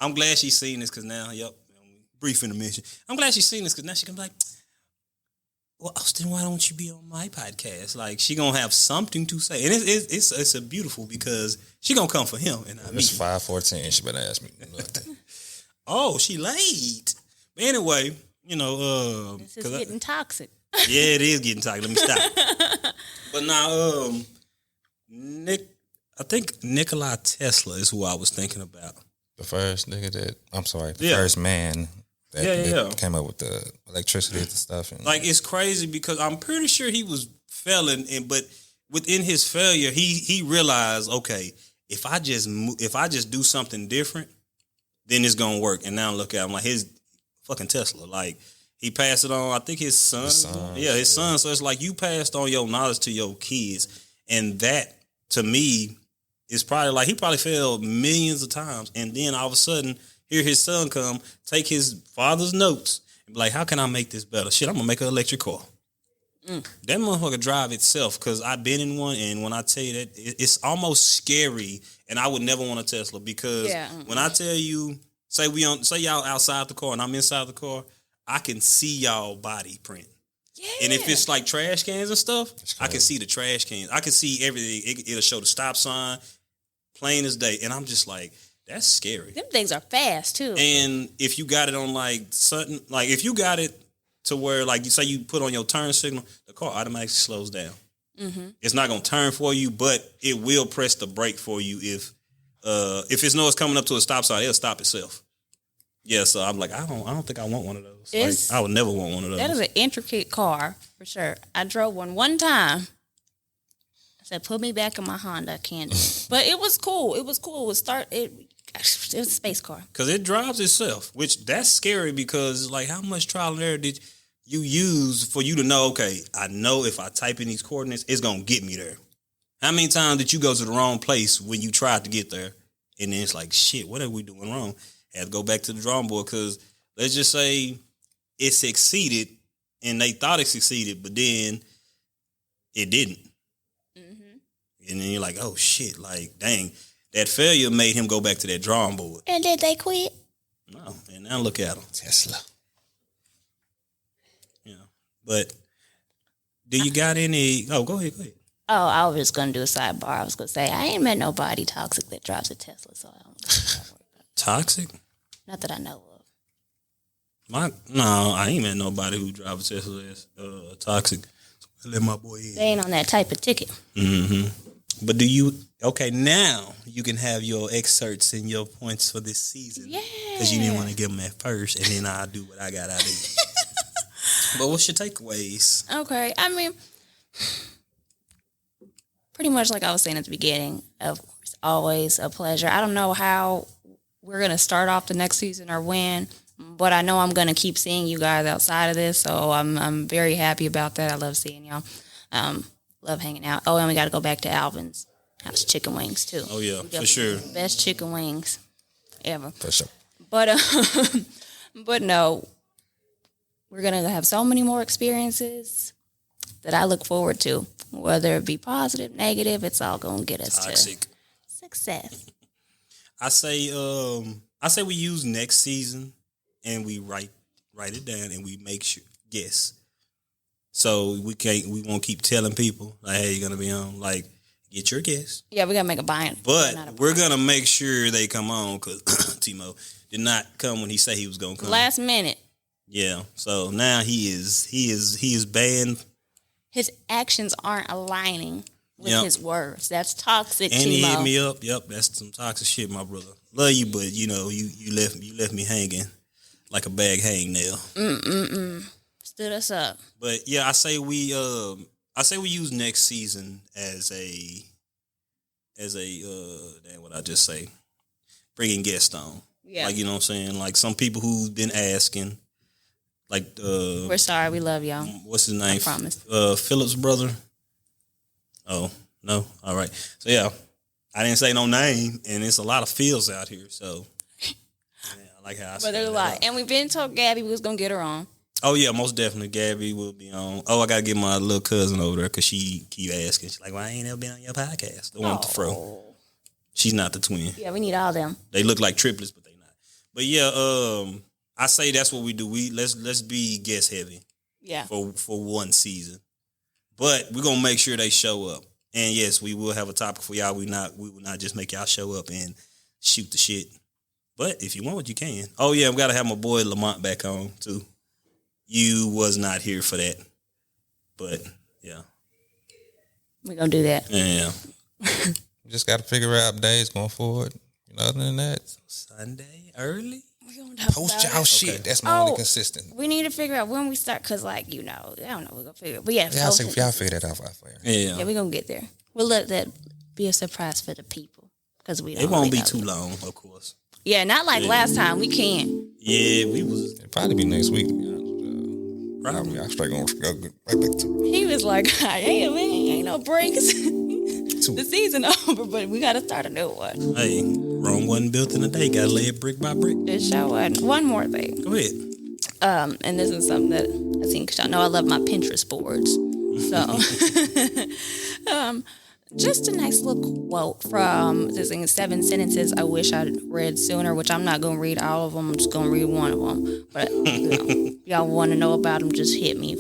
I'm glad she's seen this because now, brief intermission. I'm glad she's seen this because now she can be like, well, Austin, why don't you be on my podcast? Like, she gonna have something to say, and it's a beautiful because she gonna come for him and not me. It's 5:14. She better ask me nothing. Oh, she late. But anyway, this is getting toxic. Yeah, it is getting toxic. Let me stop. But now, I think Nikola Tesla is who I was thinking about. The first nigga first man that came up with the electricity and stuff. And like, it's crazy because I'm pretty sure he was failing, but within his failure, he realized, okay, if I just do something different, then it's gonna work. And now look at him, like his fucking Tesla, like he passed it on. I think his son. His son. So it's like you passed on your knowledge to your kids, and that to me is probably like he probably failed millions of times, and then all of a sudden, here his son come, take his father's notes, and be like, how can I make this better? Shit, I'm gonna make an electric car. That motherfucker drive itself, because I've been in one, and when I tell you that, it's almost scary, and I would never want a Tesla, because when I tell you, say y'all outside the car and I'm inside the car, I can see y'all body print. Yeah. And if it's like trash cans and stuff, I can see the trash cans. I can see everything. It'll show the stop sign, plain as day. And I'm just like, That's scary. Them things are fast too. And if you got it on like sudden, like if you got it to where like you say you put on your turn signal, the car automatically slows down. Mm-hmm. It's not gonna turn for you, but it will press the brake for you if it knows it's coming up to a stop sign, it'll stop itself. Yeah, so I'm like, I don't think I want one of those. Like, I would never want one of those. That is an intricate car for sure. I drove one time. I said, put me back in my Honda, I can't do it. But it was cool. It was was a space car. Because it drives itself, which that's scary because like how much trial and error did you use for you to know, okay, I know if I type in these coordinates, it's going to get me there. How many times did you go to the wrong place when you tried to get there? And then it's like, shit, what are we doing wrong? Had to go back to the drawing board because let's just say it succeeded and they thought it succeeded, but then it didn't. Mm-hmm. And then you're like, oh, shit, like, dang. That failure made him go back to that drawing board. And did they quit? No, and now look at him. Tesla. Yeah, but do you got any? Oh, go ahead. Oh, I was just gonna do a sidebar. I was gonna say I ain't met nobody toxic that drives a Tesla, so I don't worry about it. Toxic? Not that I know of. No, I ain't met nobody who drives a Tesla as toxic. So I let my boy in. They ain't on that type of ticket. Mm-hmm. But do you? Okay, now you can have your excerpts and your points for this season. Yeah. Because you didn't want to give them at first, and then I'll do what I got out of it. But what's your takeaways? Okay, I mean, pretty much like I was saying at the beginning, of course, always a pleasure. I don't know how we're going to start off the next season or when, but I know I'm going to keep seeing you guys outside of this, so I'm very happy about that. I love seeing y'all. Love hanging out. Oh, and we got to go back to Alvin's house chicken wings, too. Oh, yeah, for sure. Best chicken wings ever. For sure. But no, we're going to have so many more experiences that I look forward to. Whether it be positive, negative, it's all going to get us Toxic. to success. I say we use next season and we write it down and we make sure guess. So we won't keep telling people like, hey, you're gonna be on. Like, get your guess. Yeah, we gotta make a buy-in. But we're gonna make sure they come on because Timo did not come when he said he was gonna come. Last minute. Yeah. So now he is banned. His actions aren't aligning with his words. That's toxic, and Timo. he hit me up. Yep, that's some toxic shit, my brother. Love you, but you know you left me hanging like a bag hangnail. Stood us up. But yeah, I say we use next season as a damn, what I just say, bringing guests on. Yeah, like, you know what I'm saying, like some people who've been asking, like we're sorry, we love y'all. What's his name? I promise. Philip's brother. Oh no, all right. So yeah, I didn't say no name, and it's a lot of fields out here. So yeah, I like how I. But there's a lot, and we've been told Gabby we was gonna get her on. Oh, yeah, most definitely. Gabby will be on. Oh, I got to get my little cousin over there because she keep asking. She's like, well, I ain't never been on your podcast. The one with the fro. She's not the twin. Yeah, we need all them. They look like triplets, but they not. But yeah, I say that's what we do. Let's be guest heavy. Yeah. For one season. But we're going to make sure they show up. And yes, we will have a topic for y'all. We will not just make y'all show up and shoot the shit. But if you want, you can. Oh, yeah, we got to have my boy Lamont back on, too. You was not here for that, but yeah, we're gonna do that. Yeah, we just got to figure out days going forward. You know, other than that, so Sunday early. Post y'all shit. Okay. That's my only consistent. We need to figure out when we start, cause like I don't know, we're gonna figure. But yeah, y'all figure that out. Yeah, we're gonna get there. We'll let that be a surprise for the people, cause we. It won't be too long, of course. Yeah, not like last time. We can. Yeah, we was. It'll probably be next week. Probably. I'm straight going to go right back to it. He was like, ain't no breaks. The season over, but we got to start a new one. Hey, Rome wasn't built in a day. Got to lay it brick by brick. It sure wasn't. One more thing. Go ahead. And this is something that I think, because I know I love my Pinterest boards. So, just a nice little quote from this thing, 7 sentences I wish I'd read sooner, which I'm not going to read all of them. I'm just going to read one of them. But, y'all want to know about them, just hit me.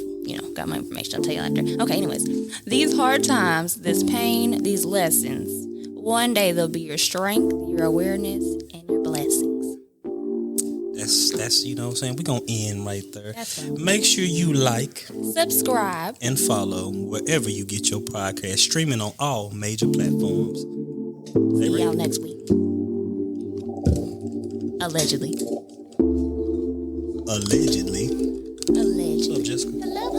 Got my information. I'll tell you later. Okay, anyways. These hard times, this pain, these lessons, one day they'll be your strength, your awareness, and Blessings. That's you know what I'm saying? We're going to end right there. That's right. Make sure you like, Subscribe. and follow wherever you get your podcast, streaming on all major platforms. See y'all next week. Allegedly. Allegedly. What's up, Jessica? Hello.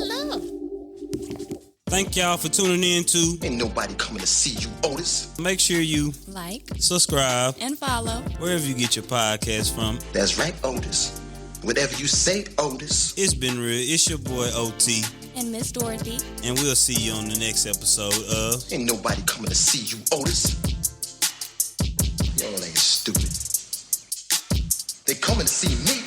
Thank y'all for tuning in to. Ain't nobody coming to see you, Otis. Make sure you Like subscribe and follow. wherever you get your podcast from. That's right, Otis. Whatever you say, Otis. It's been real. It's your boy OT, And Miss Dorothy. and we'll see you on the next episode of. Ain't nobody coming to see you, Otis. Y'all ain't stupid. They coming to see me.